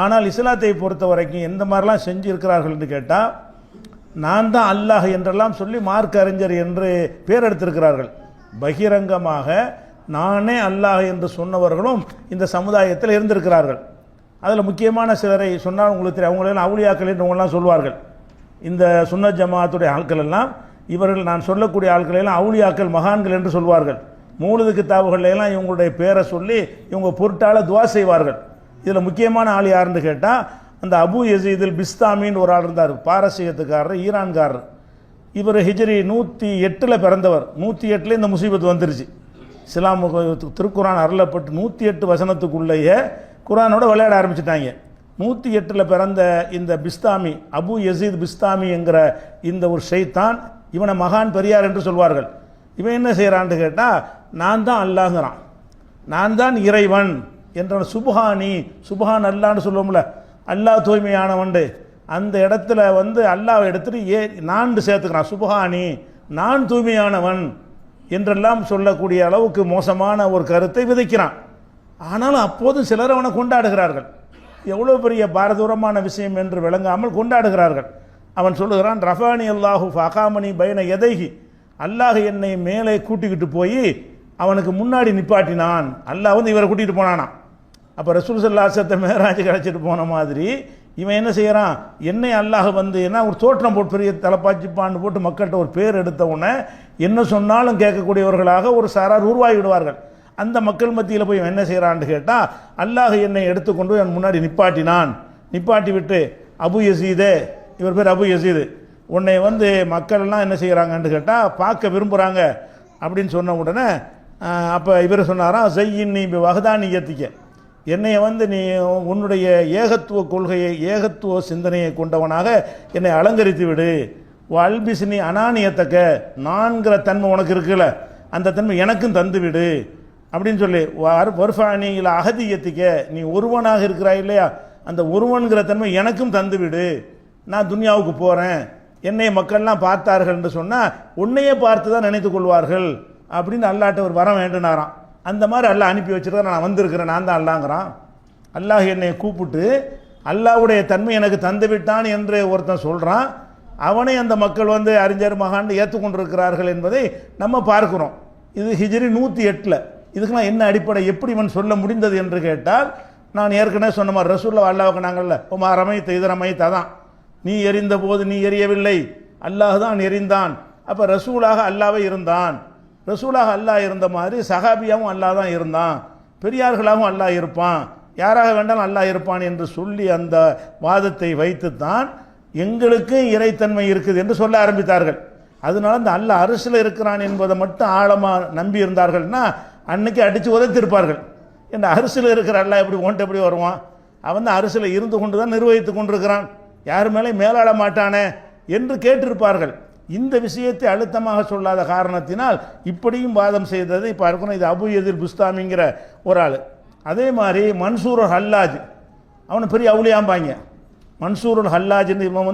ஆனால் இஸ்லாத்தை பொறுத்த வரைக்கும் எந்த மாதிரிலாம் செஞ்சிருக்கிறார்கள் என்று கேட்டால், நான் தான் அல்லாஹ் என்றெல்லாம் சொல்லி மார்க்க அறிஞர் என்று பேர் எடுத்திருக்கிறார்கள். பகிரங்கமாக நானே அல்லாஹ் என்று சொன்னவர்களும் இந்த சமுதாயத்தில் இருந்திருக்கிறார்கள். அதில் முக்கியமான சிலரை சொன்னால் உங்களுக்கு தெரியும். அவங்களெல்லாம் அவுலியாக்கள் என்றவங்களாம் சொல்வார்கள். இந்த சுன்னத் ஜமாத்துடைய ஆட்கள் எல்லாம் இவர்கள் நான் சொல்லக்கூடிய ஆட்களெல்லாம் அவுலியாக்கள் மகான்கள் என்று சொல்வார்கள். மூலது கிதாபுகளெல்லாம் இவங்களுடைய பேரை சொல்லி இவங்க பொருட்டால் துவா செய்வார்கள். இதில் முக்கியமான ஆள் யாருன்னு கேட்டால், அந்த அபு யசீதுல் பிஸ்தாமின்னு ஒரு ஆள் இருந்தார், பாரசீகத்துக்காரர், ஈரான்காரர். இவர் ஹிஜ்ரி 108 பிறந்தவர். 108 இந்த முசீபத்து வந்துருச்சு. இஸ்லாம் திருக்குரான் அருளப்பட்டு 108 வசனத்துக்குள்ளேயே குரானோட விளையாட ஆரம்பிச்சிட்டாங்க. 108 பிறந்த இந்த பிஸ்தாமி, அபு யசீத் பிஸ்தாமி என்கிற இந்த ஒரு ஷைத்தான், இவனை மகான் பெரியார் என்று சொல்வார்கள். இவன் என்ன செய்கிறான்னு கேட்டால், நான் தான் அல்லாஹ்ங்கிறான், நான் தான் இறைவன் என்ற சுபஹானி, சுபஹான் அல்லான்னு சொல்லுவோம்ல, அல்லாஹ் தூய்மையானவண்டு, அந்த இடத்துல அல்லாஹ் எடுத்துட்டு நான் சேர்த்துக்கிறான். சுபஹானி, நான் தூய்மையானவன் என்றெல்லாம் சொல்லக்கூடிய அளவுக்கு மோசமான ஒரு கருத்தை விதைக்கிறான். ஆனாலும் அப்போதும் சிலர் அவனை கொண்டாடுகிறார்கள். எவ்வளோ பெரிய பாரதூரமான விஷயம் என்று விளங்காமல் கொண்டாடுகிறார்கள். அவன் சொல்லுகிறான், ரஃபானி அல்லாஹு ஃபகாமனி பைன எதைகி, அல்லாஹ் என்னை மேலே கூட்டிக்கிட்டு போய் அவனுக்கு முன்னாடி நிப்பாட்டினான். அல்லாஹ் இவரை கூட்டிகிட்டு போனானா. அப்போ ரசூல் ஸல்லல்லாஹு அலைஹி வஸல்லம் மேராஜ் கிடச்சிட்டு போன மாதிரி இவன் என்ன செய்கிறான், என்னை அல்லாஹ் என்ன ஒரு தோற்றம் போட்டு பெரிய தலைப்பாச்சிப்பான்னு போட்டு மக்கள்கிட்ட ஒரு பேர் எடுத்த உடனே என்ன சொன்னாலும் கேட்கக்கூடியவர்களாக ஒரு சாரார் உருவாகி விடுவார்கள். அந்த மக்கள் மத்தியில் போய் என்ன செய்கிறான்னு கேட்டால், அல்லாஹ் என்னை எடுத்துக்கொண்டு என் முன்னாடி நிப்பாட்டினான். நிப்பாட்டி விட்டு, அபு யசீதே, இவர் பேர் அபு யசீது, உன்னை மக்கள் எல்லாம் என்ன செய்கிறாங்கன்னு கேட்டால் பார்க்க விரும்புகிறாங்க அப்படின்னு சொன்ன உடனே அப்போ இவர் சொன்னாராம், ஜெய்யின் நீ வஹதானியத்திக்க, என்னை நீ உன்னுடைய ஏகத்துவ கொள்கையை, ஏகத்துவ சிந்தனையை கொண்டவனாக என்னை அலங்கரித்து விடு. அல்பிஸ்னி அனானியத்தக்க, நான்கிற தன்மை உனக்கு இருக்குல்ல, அந்த தன்மை எனக்கும் தந்து விடு அப்படின்னு சொல்லி, வர்ஃபானி இல்லை அகதியத்திக்க, நீ ஒருவனாக இருக்கிறாய் இல்லையா, அந்த ஒருவன்கிற தன்மை எனக்கும் தந்து விடு. நான் துன்யாவுக்கு போகிறேன், என்னை மக்கள்லாம் பார்த்தார்கள் என்று சொன்னால் உன்னையே பார்த்து தான் நினைத்து கொள்வார்கள் அப்படின்னு அல்லாட்ட ஒரு வரம் வேண்டுனாராம். அந்த மாதிரி அல்லாஹ் அனுப்பி வச்சுருக்க, நான் வந்திருக்கிறேன், நான் தான் அல்லாங்கிறான். அல்லாஹ் என்னை கூப்பிட்டு அல்லாஹ்வுடைய தன்மை எனக்கு தந்து விட்டான் என்று ஒருத்தன் சொல்கிறான். அவனை அந்த மக்கள் அறிஞர் மகான் ஏற்றுக்கொண்டிருக்கிறார்கள் என்பதை நம்ம பார்க்கிறோம். இது ஹிஜ்ரி 108. இதுக்கெல்லாம் என்ன அடிப்படை, எப்படி இவன் சொல்ல முடிந்தது என்று கேட்டால், நான் ஏற்கனவே சொன்ன மாதிரி ரசூலுல்லாஹ் அல்லாஹ்வுக்கு நாங்கள்ல உமா ரமைத்த இது ரமைத்த தான், நீ எரிந்த போது நீ எரியவில்லை, அல்லாஹ் தான் எரிந்தான். அப்போ ரசூலாக அல்லாவே இருந்தான். ரசூலாக அல்லாஹ் இருந்த மாதிரி சஹாபியாவும் அல்லாஹ் தான் இருந்தான், பெரியார்களாகவும் அல்லாஹ் இருப்பான், யாராக வேண்டாலும் அல்லாஹ் இருப்பான் என்று சொல்லி அந்த வாதத்தை வைத்துத்தான் எங்களுக்கு இறைத்தன்மை இருக்குது என்று சொல்ல ஆரம்பித்தார்கள். அதனால இந்த அல்லாஹ் அரசில் இருக்கிறான் என்பதை மட்டும் ஆழமாக நம்பி இருந்தார்கள்னா அன்னைக்கு அடித்து உதைத்திருப்பார்கள். என்ற அரசில் இருக்கிற அல்லாஹ் எப்படி ஒன்ட்டு எப்படி வருவான், அவன் தான் அரசில் இருந்து கொண்டு தான் நிர்வகித்து கொண்டிருக்கிறான், யார் மேலே மேலாட மாட்டானே என்று கேட்டிருப்பார்கள். இந்த விஷயத்தை அழுத்தமாக சொல்லாத காரணத்தினால் இப்படியும் வாதம் செய்தது இப்போ இருக்கணும். இது அபு யசீத் பிஸ்தாமிங்கிற ஒரு ஆள். அதே மாதிரி மன்சூர் ஹல்லாஜ், அவனை பெரிய அவுளியாம்பாங்க. மன்சூர் ஹல்லாஜ்னு இவன்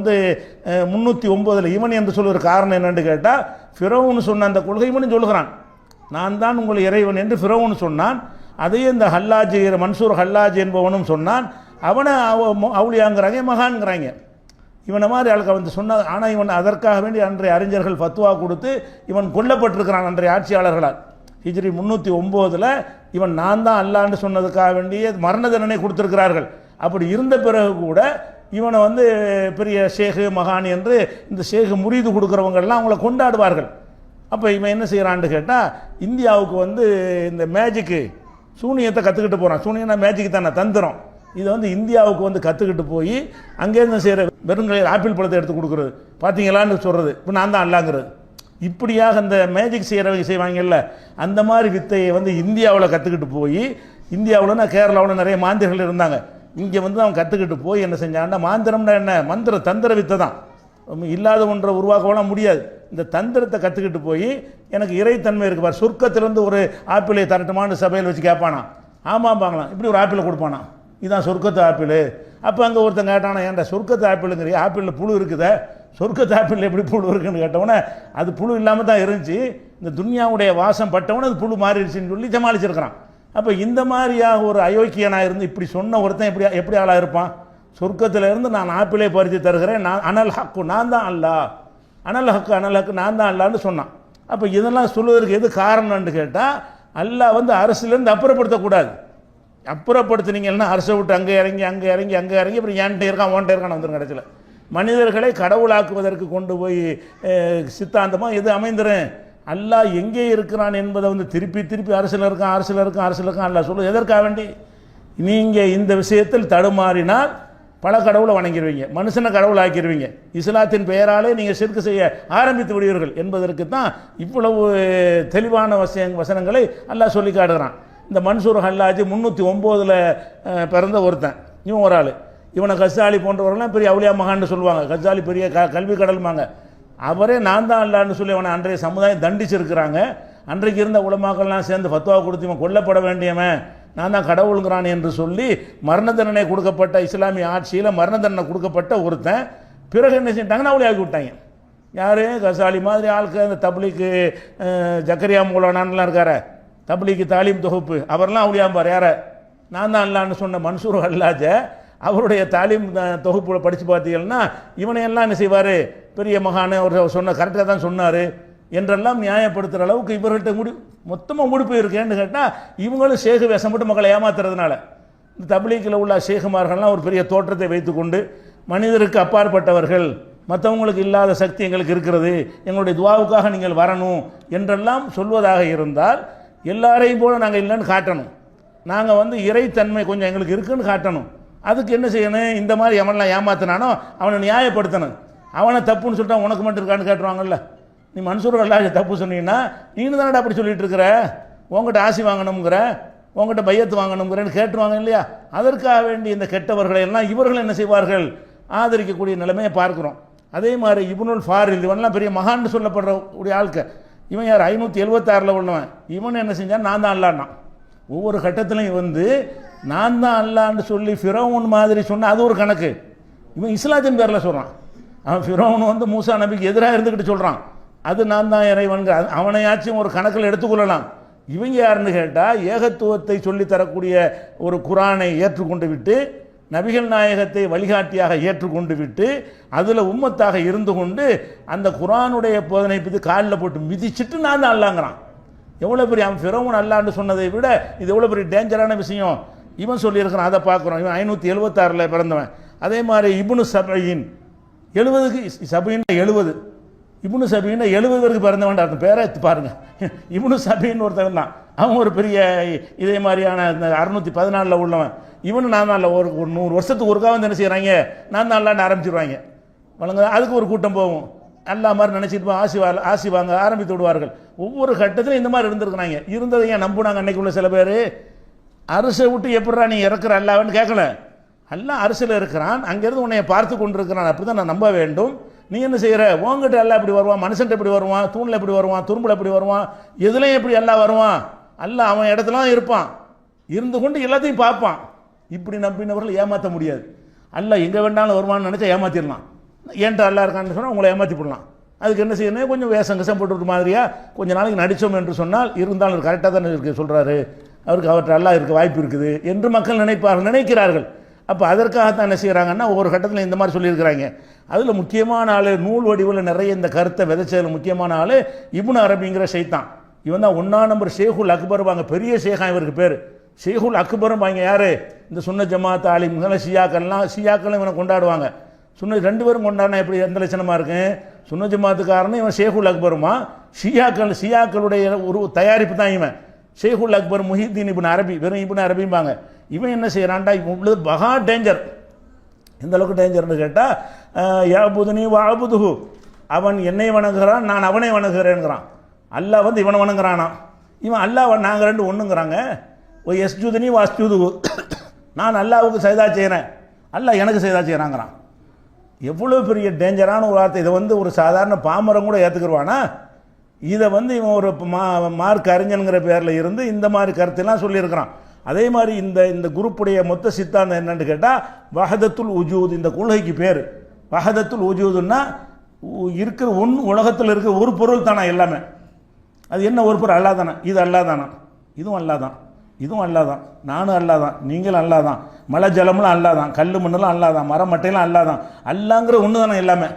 309 இவன் என்று சொல்லுற காரணம் என்னென்னு கேட்டால், ஃபிரௌன் சொன்ன அந்த கொள்கை இவனும் சொல்லுகிறான், நான் தான் உங்கள் இறைவன் என்று ஃபிரௌன் சொன்னான். அதையே இந்த ஹல்லாஜ், மன்சூர் ஹல்லாஜ் என்பவனும் சொன்னான். அவனை அவுளியாங்கிறாங்க, மகான்கிறாங்க. இவனை மாதிரி ஆளுக்கு சொன்ன. ஆனால் இவன் அதற்காக வேண்டி அன்றைய அறிஞர்கள் ஃபத்வா கொடுத்து இவன் கொல்லப்பட்டிருக்கிறான் அன்றைய ஆட்சியாளர்களால். ஹிஜ்ரி 309 இவன் நான் தான் அல்லான்னு சொன்னதுக்காக வேண்டிய மரண தண்டனை கொடுத்திருக்கிறார்கள். அப்படி இருந்த பிறகு கூட இவனை பெரிய ஷேகு மகான் என்று இந்த ஷேகு முரீது கொடுக்குறவங்கெல்லாம் அவங்கள கொண்டாடுவார்கள். அப்போ இவன் என்ன செய்கிறான்னு கேட்டால், இந்தியாவுக்கு இந்த மேஜிக்கு சூனியத்தை கற்றுக்கிட்டு போகிறான். சூனியம்னா மேஜிக்கு தானே, தந்திரம். இதை இந்தியாவுக்கு கற்றுக்கிட்டு போய் அங்கேருந்து செய்கிற வெறுங்கையில் ஆப்பிள் பழத்தை எடுத்து கொடுக்குறது, பார்த்தீங்களான்னு சொல்கிறது, இப்போ நான் தான் அல்லாங்கிறது. இப்படியாக அந்த மேஜிக் செய்கிறவங்க செய்வாங்கல்ல, அந்த மாதிரி வித்தையை இந்தியாவில் கற்றுக்கிட்டு போய், இந்தியாவில் கேரளாவில் நிறைய மாந்திரிகள் இருந்தாங்க, இங்கே அவன் கற்றுக்கிட்டு போய் என்ன செஞ்சான்னா, மாந்திரம்னா என்ன, மந்திர தந்திர வித்தை தான், இல்லாத ஒன்றை உருவாக்கலாம் முடியாது. இந்த தந்திரத்தை கற்றுக்கிட்டு போய் எனக்கு இறைத்தன்மை இருக்கு பார், சொர்க்கத்திலேருந்து ஒரு ஆப்பிளை தரட்டுமான்னு சபையில் வச்சு கேட்பானா, ஆமாம்பாங்களாம், இப்படி ஒரு ஆப்பிளை கொடுப்பானா, இதுதான் சொர்க்கத்து ஆப்பிள். அப்போ அங்கே ஒருத்தன் கேட்டானா, ஏன்டா சொர்க்கத்து ஆப்பிளுங்கிற, ஆப்பிளில் புழு இருக்குதே, சொர்க்கத்து ஆப்பிளில் எப்படி புழு இருக்குன்னு கேட்டவொன்னே, அது புழு இல்லாமல் தான் இருந்துச்சு, இந்த துன்யாவுடைய வாசம் பட்டவொன்னே அது புழு மாறிடுச்சுன்னு சொல்லி சமாளிச்சிருக்கிறான். அப்போ இந்த மாதிரியாக ஒரு அயோக்கியனாக இருந்து இப்படி சொன்ன ஒருத்தன் எப்படி ஆளாக இருப்பான்? சொர்க்கத்தில் இருந்து நான் ஆப்பிளே பறித்து தருகிறேன், நான் அனல் ஹக்கு, நான் தான் அல்லாஹ், அனல் ஹக்கு நான் தான் அல்லான்னு சொன்னான். அப்போ இதெல்லாம் சொல்வதற்கு எது காரணம்னு கேட்டால், அல்லாஹ் வந்து அரசுலேருந்து அப்புறப்படுத்தக்கூடாது. அப்புறப்படுத்தினீங்கன்னா அரசை விட்டு அங்கே இறங்கி அப்புறம் ஏன்ட்டே இருக்கான் ஓன்ட்டே இருக்கான் வந்துடும். கடைசியில் மனிதர்களை கடவுளாக்குவதற்கு கொண்டு போய் சித்தாந்தமாக எது அமைந்துடும்? அல்லாஹ் எங்கே இருக்கிறான் என்பதை வந்து திருப்பி அரசில் இருக்கான் அல்லாஹ் சொல்லுது. எதற்காக வேண்டி? நீங்கள் இந்த விஷயத்தில் தடுமாறினால் பல கடவுளை வணங்கிடுவீங்க, மனுஷனை கடவுள் ஆக்கிடுவீங்க, இஸ்லாத்தின் பெயராலே நீங்கள் ஷிர்க் செய்ய ஆரம்பித்து விடுவீர்கள் என்பதற்கு தான் இவ்வளவு தெளிவான வசனங்களை அல்லாஹ் சொல்லி காட்டுகிறான். இந்த மன்சூர் ஹல்லாஜி 309 பிறந்த ஒருத்தன், இவன் ஒரு ஆள். இவனை கசாலி போன்றவர்கள்லாம் பெரிய அவுலியா மகான்னு சொல்லுவாங்க. கசாலி பெரிய கல்வி கடல்மாங்க. அவரே நான் தான் அல்லான்னு சொல்லி அவனை அன்றைய சமுதாயம் தண்டிச்சிருக்கிறாங்க. அன்றைக்கு இருந்த உலமாக்கள்லாம் சேர்ந்து ஃபத்வா கொடுத்து இவன் கொல்லப்பட வேண்டியவன், நான் தான் கடவுளுங்கிறான் என்று சொல்லி மரண தண்டனை கொடுக்கப்பட்ட இஸ்லாமிய ஆட்சியில் மரண தண்டனை கொடுக்கப்பட்ட ஒருத்தன் பிறகு என்ன செஞ்சிட்டாங்கன்னா அவுளியாக்கி விட்டாங்க. யார்? கசாலி மாதிரி ஆளுக்கு. அந்த தப்லீக்கு ஜக்கரியா மூலனான்லாம் இருக்கார, தப்லீக்கு தாலீம் தொகுப்பு, அவரெல்லாம் அவுளியாம்பார். யாரை? நான் தான் அல்லான்னு சொன்ன மன்சூர் ஹல்லாஜ அவருடைய தாலீம் தொகுப்பு படித்து பார்த்தீங்கன்னா இவனையெல்லாம் என்ன செய்வார்? பெரிய மகான், அவர் சொன்ன கரெக்டாக தான் சொன்னார் என்றெல்லாம் நியாயப்படுத்துகிற அளவுக்கு இவர்கிட்ட மொத்தமாக முடிப்பு இருக்கேன்னு கேட்டால், இவங்களும் ஷேகு வேஷம் போட்டு மக்களை ஏமாத்துறதுனால இந்த தப்லீக்கில் உள்ள ஷேகுமார்கள்லாம் ஒரு பெரிய தோற்றத்தை வைத்துக்கொண்டு மனிதருக்கு அப்பாற்பட்டவர்கள், மற்றவங்களுக்கு இல்லாத சக்தி எங்களுக்கு இருக்கிறது, எங்களுடைய துவாவுக்காக நீங்கள் வரணும் என்றெல்லாம் சொல்வதாக இருந்தால் எல்லாரையும் போல நாங்கள் இல்லைன்னு காட்டணும். நாங்கள் வந்து இறைத்தன்மை கொஞ்சம் எங்களுக்கு இருக்குன்னு காட்டணும். அதுக்கு என்ன செய்யணும்? இந்த மாதிரி எவனெல்லாம் ஏமாத்தினானோ அவனை நியாயப்படுத்தணும். அவனை தப்புன்னு சொல்லிட்டா உனக்கு மட்டும் இருக்கான்னு கேட்டுருவாங்கல்ல. நீ மன்சூர் ஹல்லாஜ் தப்பு சொன்னீங்கன்னா நீனு தானடா அப்படி சொல்லிட்டு இருக்கிற, உங்கள்கிட்ட ஆசி வாங்கணுங்கிற, உங்கள்கிட்ட பையத்து வாங்கணுங்கிறேன்னு கேட்டுருவாங்க இல்லையா? அதற்காக வேண்டி இந்த கெட்டவர்களை எல்லாம் இவர்கள் என்ன செய்வார்கள்? ஆதரிக்கக்கூடிய நிலைமையை பார்க்குறோம். அதே மாதிரி இப்னுல் ஃபாரில் இவன்லாம் பெரிய மகான்னு சொல்லப்படுற கூடிய ஆட்க. இவன் யார்? 576 உள்ளவன். இவன் என்ன செஞ்சான்? நான் தான் அல்லான்னா. ஒவ்வொரு கட்டத்திலையும் வந்து நான் தான் அல்லான்னு சொல்லி ஃபிரௌன் மாதிரி சொன்னால் அது ஒரு கணக்கு. இவன் இஸ்லாத்தின் பேரில் சொல்கிறான். அவன் ஃபிரௌன் வந்து மூசா நபிக்கு எதிராக இருந்துக்கிட்டு சொல்கிறான் அது நான் தான் இறைவன்க. அவனையாச்சும் ஒரு கணக்கில் எடுத்துக்கொள்ளலாம். இவங்க யாருன்னு கேட்டால் ஏகத்துவத்தை சொல்லித்தரக்கூடிய ஒரு குரானை ஏற்றுக்கொண்டு விட்டு, நபிகள் நாயகத்தை வழிகாட்டியாக ஏற்றுக்கொண்டு விட்டு, அதில் உம்மத்தாக இருந்து கொண்டு அந்த குரானுடைய போதனை பற்றி காலில் போட்டு மிதிச்சுட்டு நான் தான் அல்லாங்கிறான். எவ்வளோ பெரிய அவன் ஃபிரௌன் அல்லான்னு சொன்னதை விட இது எவ்வளோ பெரிய டேஞ்சரான விஷயம் இவன் சொல்லியிருக்கிறான். அதை பார்க்குறோம். இவன் 576 பிறந்தவன். அதே மாதிரி இப்னு சபீன் 70க்கு சபீன் 70, இப்னு சபீன் 70 பேருக்கு பிறந்தவன் அர்த்தம். பேரை பாருங்க, இப்னு சபீன் ஒருத்தவன் தான். அவன் ஒரு பெரிய இதே மாதிரியான 614 உள்ளவன். இவனு நான் தான் ஒரு 100 வருஷத்துக்கு ஒருக்கா வந்து என்ன செய்கிறாங்க? நான் தான் அல்லான்னு ஆரம்பிச்சிடுவாங்க. வழங்க அதுக்கு ஒரு கூட்டம் போகும். அல்லா மாதிரி நினச்சிட்டு ஆசி வாங்க ஆரம்பித்து விடுவார்கள். ஒவ்வொரு கட்டத்திலும் இந்த மாதிரி இருந்திருக்கிறாங்க. இருந்ததை ஏன் நம்புனாங்க அன்னைக்கு உள்ள சில பேர்? அரசை விட்டு எப்படா நீ இறக்குற அல்லான்னு கேட்கல. அல்லாஹ் அரசில் இருக்கிறான், அங்கேருந்து உன்னை பார்த்து கொண்டு இருக்கிறான், அப்படி தான் நான் நம்ப வேண்டும். நீ என்ன செய்கிற? உங்ககிட்ட எல்லாம் எப்படி வருவான்? மனுஷன்ட்ட எப்படி வருவான்? தூணில் எப்படி வருவான்? துரும்பில் எப்படி வருவான்? எதுலையும் எப்படி எல்லாம் வருவான்? அல்லாஹ் அவன் இடத்துலாம் இருப்பான், இருந்து கொண்டு எல்லாத்தையும் பார்ப்பான். இப்படி நம்பினவர்கள் ஏமாற்ற முடியாது. அல்லாஹ் எங்கே வேண்டாலும் வருவான்னு நினச்சா ஏமாற்றிடலாம். ஏன்ட்டு அல்லா இருக்கான்னு சொன்னால் உங்களை ஏமாற்றி போடலாம். அதுக்கு என்ன செய்யணும்? கொஞ்சம் வேஷம் போட்டு மாதிரியா கொஞ்சம் நாளைக்கு நடித்தோம் என்று சொன்னால் இருந்தாலும் கரெக்டாக தானே இருக்கு சொல்கிறாரு, அவர்கிட்ட அல்லா இருக்க வாய்ப்பு இருக்குது என்று மக்கள் நினைக்கிறார்கள். அப்போ அதற்காகத்தான் என்ன செய்கிறாங்கன்னா ஒவ்வொரு கட்டத்தில் இந்த மாதிரி சொல்லியிருக்கிறாங்க. அதில் முக்கியமான ஆள், நூல் வடிவில் நிறைய இந்த கருத்தை விதைச்சதில் முக்கியமான ஆள் இப்னு அரபிங்கிற ஷைத்தான். இவன் தான் 1ஆம் நம்பர் ஷேகுல் அக்பர் வாங்க, பெரிய ஷேகா இவருக்கு பேர். ஷேகுல் அக்பரும் வாங்க யார்? இந்த சுன்ன ஜமாத் ஆலிம்கள் ஷியாக்களும் இவனை கொண்டாடுவாங்க. சுன்ன 2 பேரும் கொண்டாடினா எப்படி எந்த லட்சணமாக இருக்கு? சுன்ன ஜமாத்துக்காரனும் இவன் ஷேகுல் அக்பருமா, ஷியாக்களுடைய ஒரு தயாரிப்பு தான் இவன். ஷேகுல் அக்பர் முஹிதீன் இப்னு அரபி, வெறும் இப்னு அரபிம்பாங்க. இவன் என்ன செய்கிறான்டா? இவ்வளோ மகா டேஞ்சர். எந்த அளவுக்கு டேஞ்சர்னு கேட்டால், யாபுதுனி வாபுதுஹு, அவன் என்னை வணங்குகிறான், நான் அவனை வணங்குகிறேன்கிறான். அல்லாஹ் வந்து இவனை வணங்குறானா? இவன் அல்லாஹ் நாங்கள் 2 ஒன்றுங்கிறாங்க. ஓ எஸ்ஜுதுனி வாஸ்ஜுதுஹு, நான் அல்லாஹ்வுக்கு சஜதா செய்கிறேன், அல்லாஹ் எனக்கு சஜதா செய்கிறாங்கிறான். எவ்வளோ பெரிய டேஞ்சரான ஒரு வார்த்தை. இதை வந்து ஒரு சாதாரண பாமரம் கூட ஏற்றுக்குருவானா? இதை வந்து இவன் ஒரு மார்க் அறிஞனுங்கிற பேரில் இருந்து இந்த மாதிரி கருத்தெல்லாம் சொல்லியிருக்கிறான். அதே மாதிரி இந்த குரூப்புடைய மொத்த சித்தாந்தம் என்னன்னு கேட்டால் வஹதத்துல் உஜூத். இந்த கொள்கைக்கு பேர் வஹதத்துல் உஜூதுன்னா இருக்கிற உலகத்தில் இருக்கிற ஒரு பொருள் தானா எல்லாமே. அது என்ன ஒரு பொருள்? அல்லா தானா? இது அல்லா தானா? இதுவும் அல்லா தான். இதுவும் அல்லா தான், நானும் அல்லா தான், நீங்களும் அல்லா தான், மலை ஜலம்லாம் அல்லா தான், கல் மண்ணெல்லாம் அல்லா தான், மரம் மட்டையெல்லாம் அல்லா தான். அல்லாங்கிற ஒன்று தானே எல்லாமே.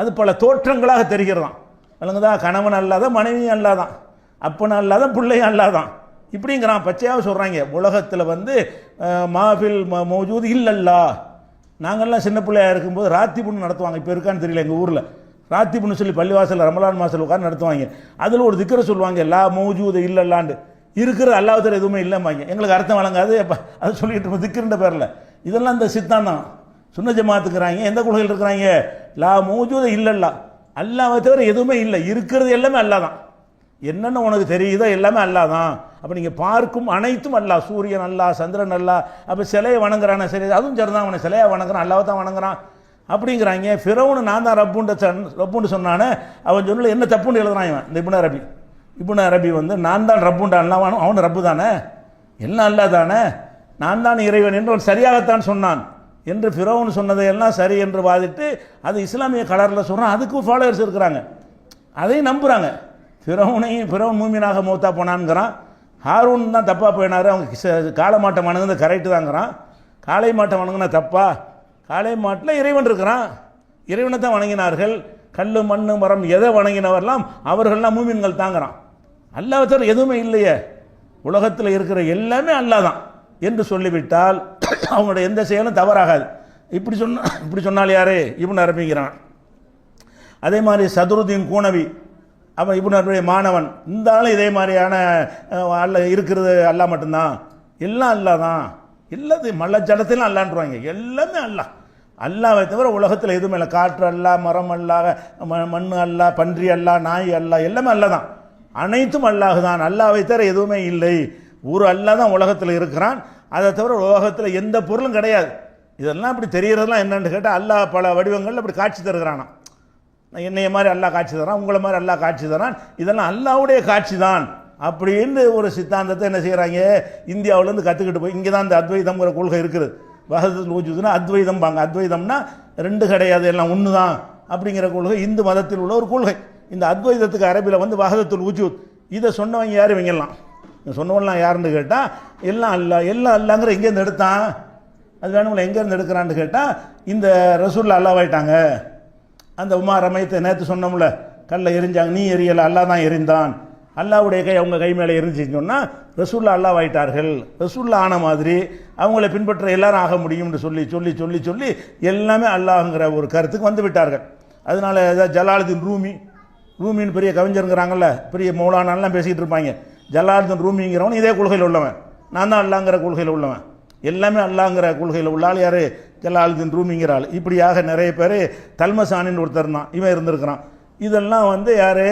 அது பல தோற்றங்களாக தெரிகிறதான். அல்லங்கதா கணவன் அல்லா தான், மனைவியும் அல்லா தான், அப்பனும் அல்லா தான், பிள்ளையும் அல்லா தான். இப்படிங்கிறான், பச்சையாக சொல்கிறாங்க. உலகத்தில் வந்து மாஃபில் மௌஜூத் இல்லல்லா. நாங்கள்லாம் சின்ன பிள்ளையாக இருக்கும்போது ராத்திபுன்னு நடத்துவாங்க. இப்போ இருக்கான்னு தெரியல, எங்கள் ஊரில் ராத்திபுன்னு சொல்லி பள்ளிவாசல் ரமலான் மாதத்தில் உட்காந்து நடத்துவாங்க. அதில் ஒரு திக்கரை சொல்லுவாங்க, லா மௌஜூத் இல்லல்லாண்டு. இருக்கிற அல்லாஹ்வுத்தஆலா எதுவுமே இல்லைம்பாங்க. எங்களுக்கு அர்த்தம் வழங்காது, அது சொல்லிட்டு இருப்போம் திக்கிருன்ற பேரில். இதெல்லாம் இந்த சித்தாந்தம் சுன்ன ஜமாத்துக்கிறாங்க. எந்த கொள்கையில் இருக்கிறாங்க? லா மௌஜூத இல்லல்லா, அல்லாஹ்வை தவிர எதுவுமே இல்லை, இருக்கிறது எல்லாமே அல்லா தான். என்னென்ன உனக்கு தெரியுதோ எல்லாமே அல்லா தான். அப்போ நீங்கள் பார்க்கும் அனைத்தும் அல்லா. சூரியன் அல்லா, சந்திரன் அல்லா. அப்போ சிலையை வணங்குறான, சரி அதுவும் சரிதான், அவனை சிலையை வணங்குறான், அல்லாவை தான் வணங்குறான் அப்படிங்கிறாங்க. ஃபிரௌன் நான் தான் ரப்புன்னு சொன்னானே, அவன் சொன்னல என்ன தப்புன்னு எழுதுறான் இவன். இந்த இப்னு அரபி வந்து நான் தான் ரப்புண்டான், அவனு ரப்பு தானே, எல்லாம் அல்லா தானே, நான் தான் இறைவன் என்று அவன் சரியாகத்தான் சொன்னான் என்று ஃபிரௌன் சொன்னதையெல்லாம் சரி என்று வாதிட்டு அது இஸ்லாமிய கலரில் சொல்கிறான். அதுக்கும் ஃபாலோவர்ஸ் இருக்கிறாங்க, அதையும் நம்புகிறாங்க. ஃபிரௌன் மூமினாக மௌத்தா போனான்ங்கிறான். ஹாரூன் தான் தப்பாக போயினார், அவங்க காளை மாட்டை வணங்குறது கரெக்டு தாங்கிறான். காளை மாட்டை வணங்குனா தப்பா? காளை மாட்டில் இறைவன் இருக்கிறான், இறைவனை தான் வணங்கினார்கள். கல் மண் மரம் எதை வணங்கினவரெல்லாம் அவர்கள்லாம் மூமின்கள் தாங்கிறான். அல்லாஹ்வை தவிர எதுவுமே இல்லையே, உலகத்தில் இருக்கிற எல்லாமே அல்லா தான் என்று சொல்லிவிட்டால் அவங்களுடைய எந்த செயலும் தவறாகாது. இப்படி சொன்னால் யாரு? இப்னு அரபிங்கிறான். அதே மாதிரி சதுருதீன் கூனவி, அவன் இப்னு அரபியுடைய மாணவன். இந்த ஆளும் இதே மாதிரியான அல்ல இருக்கிறது அல்லா மட்டும்தான், எல்லாம் அல்லா தான், எல்லாத்தையும் மல்ல ஜடத்திலும் அல்லான்றாங்க. எல்லாமே அல்லா, அல்லாவை தவிர உலகத்தில் எதுவுமே இல்லை. காற்று அல்லா, மரம் அல்லா, மண் அல்லா, பன்றி அல்லா, நாய் அல்லா, எல்லாமே அல்லா தான். அனைத்தும் அல்லாஹ் தான், அல்லாவை தவிர எதுவுமே இல்லை. ஒரு அல்லா தான் உலகத்தில் இருக்கிறான், அதை தவிர உலகத்தில் எந்த பொருளும் கிடையாது. இதெல்லாம் இப்படி தெரியறதுலாம் என்னன்னு கேட்டால், அல்லாஹ் பல வடிவங்களில் அப்படி காட்சி தருகிறானா. என்னைய மாதிரி அல்லாஹ் காட்சி தரான், உங்களை மாதிரி அல்லாஹ் காட்சி தரான், இதெல்லாம் அல்லாஹ்வுடைய காட்சி தான் அப்படின்னு ஒரு சித்தாந்தத்தை என்ன செய்கிறாங்க, இந்தியாவிலேருந்து கற்றுக்கிட்டு போய் இங்கே தான் இந்த அத்வைதம்ங்கிற கொள்கை இருக்குது. வஹதத்துல் வஜூதுனா அத்வைதம்பாங்க. அத்வைதம்னா ரெண்டு கிடையாது, எல்லாம் ஒன்று தான் அப்படிங்கிற கொள்கை இந்து மதத்தில் உள்ள ஒரு கொள்கை. இந்த அத்வைதத்துக்கு அரபியில் வந்து வஹதத்துல் வஜூத், இதை சொன்னவங்க யார்? இவங்கெல்லாம் சொன்னவங்களாம் யாருன்னு கேட்டால் எல்லாம் அல்லா, எல்லாம் அல்லாங்கிற எங்கேருந்து எடுத்தான்? அது வேணும்ல, எங்கேருந்து எடுக்கிறான்னு கேட்டால் இந்த ரசூல்லா அல்லாவாயிட்டாங்க. அந்த உமார் ரமைத்தை நேற்று சொன்னோம்ல, கல்லை எரிஞ்சாங்க, நீ எரியலை, அல்லா தான் எரிந்தான், அல்லாவுடைய கை அவங்க கை மேலே இருந்துச்சுன்னு சொன்னால் ரசூல்லா அல்லாவாயிட்டார்கள். ரசூல்லா ஆன மாதிரி அவங்கள பின்பற்ற எல்லாரும் ஆக முடியும்னு சொல்லி சொல்லி சொல்லி சொல்லி எல்லாமே அல்லாஹ்ங்கிற ஒரு கருத்துக்கு வந்து விட்டார்கள். அதனால ஜலாலுதீன் ரூமின்னு பெரிய கவிஞருங்கிறாங்கல்ல, பெரிய மௌலானாலாம் பேசிக்கிட்டு இருப்பாங்க. ஜலாலுதீன் ரூமிங்கிறவன் இதே கொள்கையில் உள்ளவன், நான் தான் அல்லாங்கிற கொள்கையில் உள்ளவன், எல்லாமே அல்லாங்கிற கொள்கையில் உள்ள ஆள் யார்? ஜலாலுதீன் ரூமிங்கிற ஆள். இப்படியாக நிறைய பேர், தல்மசானின்னு ஒருத்தர் தான், இவன் இருந்திருக்கிறான். இதெல்லாம் வந்து யார்?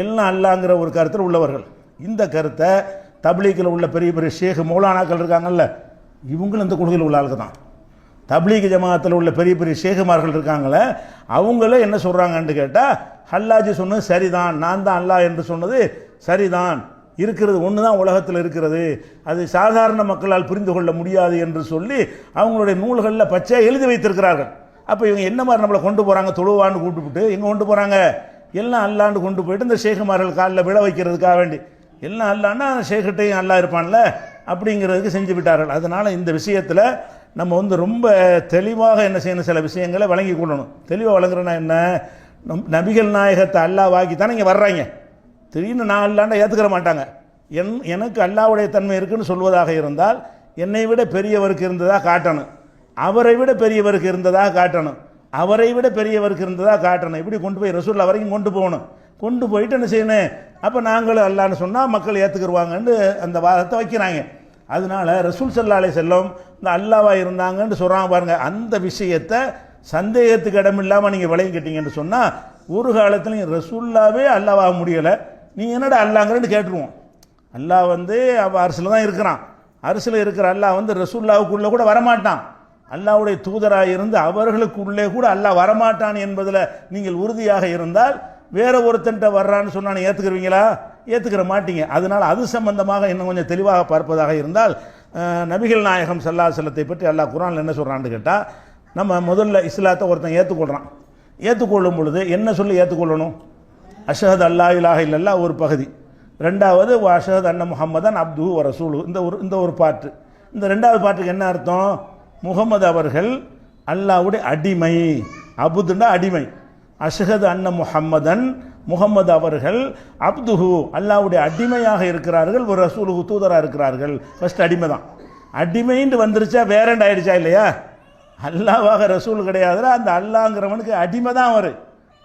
எல்லாம் அல்லாங்கிற ஒரு கருத்தில் உள்ளவர்கள். இந்த கருத்தை தப்லீகில் உள்ள பெரிய பெரிய ஷேக் மௌலானாக்கள் இருக்காங்கல்ல, இவங்களும் இந்த கொள்கையில் உள்ள ஆளுக்கு தான். தப்லீக் ஜமாத்தில் உள்ள பெரிய பெரிய ஷேகுமார்கள் இருக்காங்களே, அவங்கள என்ன சொல்கிறாங்கன்னு கேட்டால், ஹல்லாஜி சொன்னது சரிதான், நான் தான் அல்லாஹ் என்று சொன்னது சரிதான், இருக்கிறது ஒன்று தான் உலகத்தில் இருக்கிறது, அது சாதாரண மக்களால் புரிந்து கொள்ள முடியாது என்று சொல்லி அவங்களுடைய நூல்களில் பச்சையாக எழுதி வைத்திருக்கிறார்கள். அப்போ இவங்க என்ன மாதிரி நம்மளை கொண்டு போகிறாங்க? தொழுவான்னு கூப்பிட்டு எங்கே கொண்டு போகிறாங்க? எல்லாம் அல்லாண்டு கொண்டு போயிட்டு இந்த ஷேகுமார்கள் காலில் விழ வைக்கிறதுக்காக வேண்டி, எல்லாம் அல்லான்னா ஷேக்கிட்டையும் அல்லா இருப்பான்ல அப்படிங்கிறதுக்கு செஞ்சு விட்டார்கள். அதனால் இந்த விஷயத்தில் நம்ம வந்து ரொம்ப தெளிவாக என்ன செய்யணும், சில விஷயங்களை வழங்கி கொள்ளணும். தெளிவாக வழங்குறேன்னா என்ன, நபிகள் நாயகத்தை அல்லாஹ்வாக்கி தானே இங்கே வர்றாங்க. திடீர்னு நான் அல்லாண்டா ஏற்றுக்கிற மாட்டாங்க. எனக்கு அல்லாஹ்வுடைய தன்மை இருக்குன்னு சொல்வதாக இருந்தால் என்னை விட பெரியவருக்கு இருந்ததாக காட்டணும், அவரை விட பெரியவருக்கு இருந்ததாக காட்டணும், அவரை விட பெரியவருக்கு இருந்ததாக காட்டணும். இப்படி கொண்டு போய் ரசூல்லா வரைக்கும் கொண்டு போகணும். கொண்டு போயிட்டு என்ன செய்யணும், அப்போ நாங்களும் அல்லான்னு சொன்னால் மக்கள் ஏற்றுக்குருவாங்கன்னு அந்த வாதத்தை வைக்கிறாங்க. அதனால ரசூல் ஸல்லல்லாஹு அலைஹி வஸல்லம் இந்த அல்லாவா இருந்தாங்கன்னு சொல்கிறாங்க பாருங்க. அந்த விஷயத்தை சந்தேகத்துக்கு இடமில்லாமல் நீங்கள் விளங்கிக்கிட்டீங்கன்னு சொன்னால் ஒரு காலத்தில் ரசூல்லாவே அல்லாவாக முடியலை, நீங்கள் என்னடா அல்லாங்கிறன்னு கேட்டுருவோம். அல்லாஹ் வந்து அவள் அரசில் தான் இருக்கிறான். அரசில் இருக்கிற அல்லாஹ் வந்து ரசூல்லாவுக்குள்ளே கூட வரமாட்டான். அல்லாஹ்வுடைய தூதராக இருந்து அவர்களுக்குள்ளே கூட அல்லாஹ் வரமாட்டான் என்பதில் நீங்கள் உறுதியாக இருந்தால் வேற ஒருத்தன்ட்ட வர்றான்னு சொன்னான்னு ஏற்றுக்கிறீங்களா? ஏற்றுக்கிற மாட்டீங்க. அதனால் அது சம்பந்தமாக இன்னும் கொஞ்சம் தெளிவாக பார்ப்பதாக இருந்தால், நபிகள் நாயகம் ஸல்லல்லாஹு அலைஹி வஸல்லத்தை பற்றி அல்லாஹ் குர்ஆனில் என்ன சொல்கிறான்னு கேட்டால், நம்ம முதல்ல இஸ்லாத்தை ஒருத்தன் ஏற்றுக்கொள்கிறான். ஏற்றுக்கொள்ளும் பொழுது என்ன சொல்லி ஏற்றுக்கொள்ளணும்? அஷ்ஹது அல்லா இலாஹ இல்லல்லாஹ் ஒரு பகுதி, ரெண்டாவது அஷ்ஹது அன்ன முஹம்மதன் அப்துஹு வ ரசூலுஹு. இந்த ஒரு பாட்டு. இந்த ரெண்டாவது பாட்டுக்கு என்ன அர்த்தம்? முகமது அவர்கள் அல்லாஹ்வுடைய அடிமை. அபுதுன்னா அடிமை. அஷ்ஹது அன்ன முஹம்மதன், முகமது அவர்கள் அப்துஹு அல்லாஹ்வுடைய அடிமையாக இருக்கிறார்கள், ஒரு ரசூலுஹு தூதராக இருக்கிறார்கள். ஃபர்ஸ்ட் அடிமை தான். அடிமைன்னு வந்துருச்சா வேறண்ட் ஆயிடுச்சா இல்லையா? அல்லாஹ்வாக ரசூல் கிடையாதுல, அந்த அல்லாஹ்ங்கிறவனுக்கு அடிமை தான் அவர்.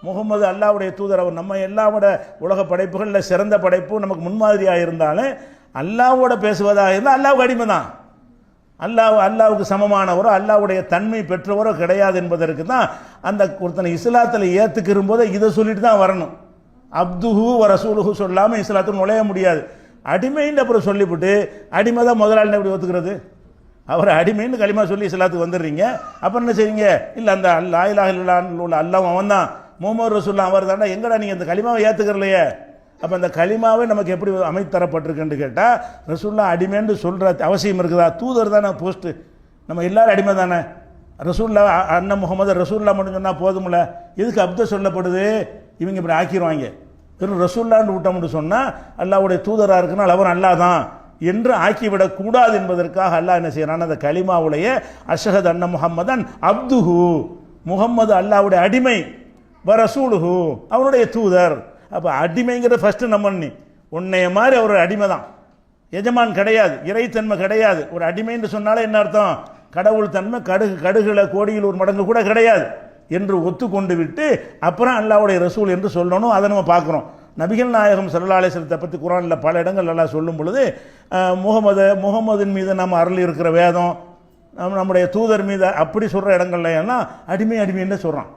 முகமது அல்லாஹ்வுடைய தூதர். அவர் நம்ம எல்லாவோட உலக படைப்புகளில் சிறந்த படைப்பு, நமக்கு முன்மாதிரியாக இருந்தாலும் அல்லாஹ்வோட பேசுவதாக இருந்தால் அல்லாஹ்வுக்கு அடிமை தான். அல்லாஹ்வுக்கு சமமானவரோ அல்லாஹ்வுடைய தன்மை பெற்றவரோ கிடையாது என்பதற்கு தான் அந்த ஒருத்தனை இஸ்லாத்தில் ஏற்றுக்கிற போது இதை சொல்லிட்டு தான் வரணும். அப்துஹு வ ரசூலுஹு சொல்லாமல் இஸ்லாத்தில் நுழைய முடியாது. அடிமைன்னு அப்புறம் சொல்லிவிட்டு அடிமை தான் முதலாளி எப்படி ஒத்துக்கிறது? அவர் அடிமைன்னு களிமா சொல்லி இஸ்லாத்துக்கு வந்துடுறீங்க. அப்புறம் என்ன செய்வீங்க? இல்லை அந்த லா இலாஹ இல்லல்லாஹ் உள்ள அல்லாஹ் அவன் தான், முஹம்மது ரசூலுல்லாஹ் அவர் தானே, எங்கடா நீங்கள் இந்த களிமாவை ஏற்றுக்கிறலையே? அப்போ அந்த களிமாவே நமக்கு எப்படி அமைத்தரப்பட்டிருக்குன்னு கேட்டால், ரசூலுல்லாஹ் அடிமைன்னு சொல்கிற அவசியம் இருக்குதா? தூதர் தானே போஸ்ட்டு, நம்ம எல்லாரும் அடிமை தானே. ரசூலுல்லாஹ் அன்ன முகமது ரசூலுல்லாஹ் மட்டும் சொன்னால் போதும்ல, எதுக்கு அப்த சொல்லப்படுது? இவங்க இப்படி ஆக்கிடுவாங்க. வெறும் ரசூலுல்லாஹ்னு விட்டோம்னு சொன்னால் அல்லாஹ்வுடைய தூதராக இருக்குனால் அவர் அல்லாஹ் தான் என்று ஆக்கிவிடக்கூடாது என்பதற்காக அல்லாஹ் என்ன செய்யறான்? அந்த கலிமாவுடைய அஷ்ஹது அன்ன முஹம்மதன் அப்துஹு, முகம்மது அல்லாஹ்வுடைய அடிமை, வ ரசூலுஹு அவனுடைய தூதர். அப்போ அடிமைங்கிறது ஃபஸ்ட்டு நம்ம உன்னைய மாதிரி அவர் அடிமை தான், எஜமான் கிடையாது, இறைத்தன்மை கிடையாது. ஒரு அடிமைன்னு சொன்னாலே என்ன அர்த்தம்? கடவுள் தன்மை கடுகுல கோடியில் ஒரு மடங்கு கூட கிடையாது என்று ஒத்துக்கொண்டு விட்டு அப்புறம் அல்லாஹ்வுடைய ரசூல் என்று சொல்லணும். அதை நம்ம பார்க்குறோம். நபிகள் நாயகம் ஸல்லல்லாஹு அலைஹி வஸல்லம் பற்றி குர்ஆனில் பல இடங்கள் எல்லாம் சொல்லும் பொழுது முகமதின் மீது நம்ம அருள் இருக்கிற வேதம், நம்முடைய தூதர் மீது அப்படி சொல்கிற இடங்கள்ல எல்லாம் அடிமைன்னு சொல்கிறான்.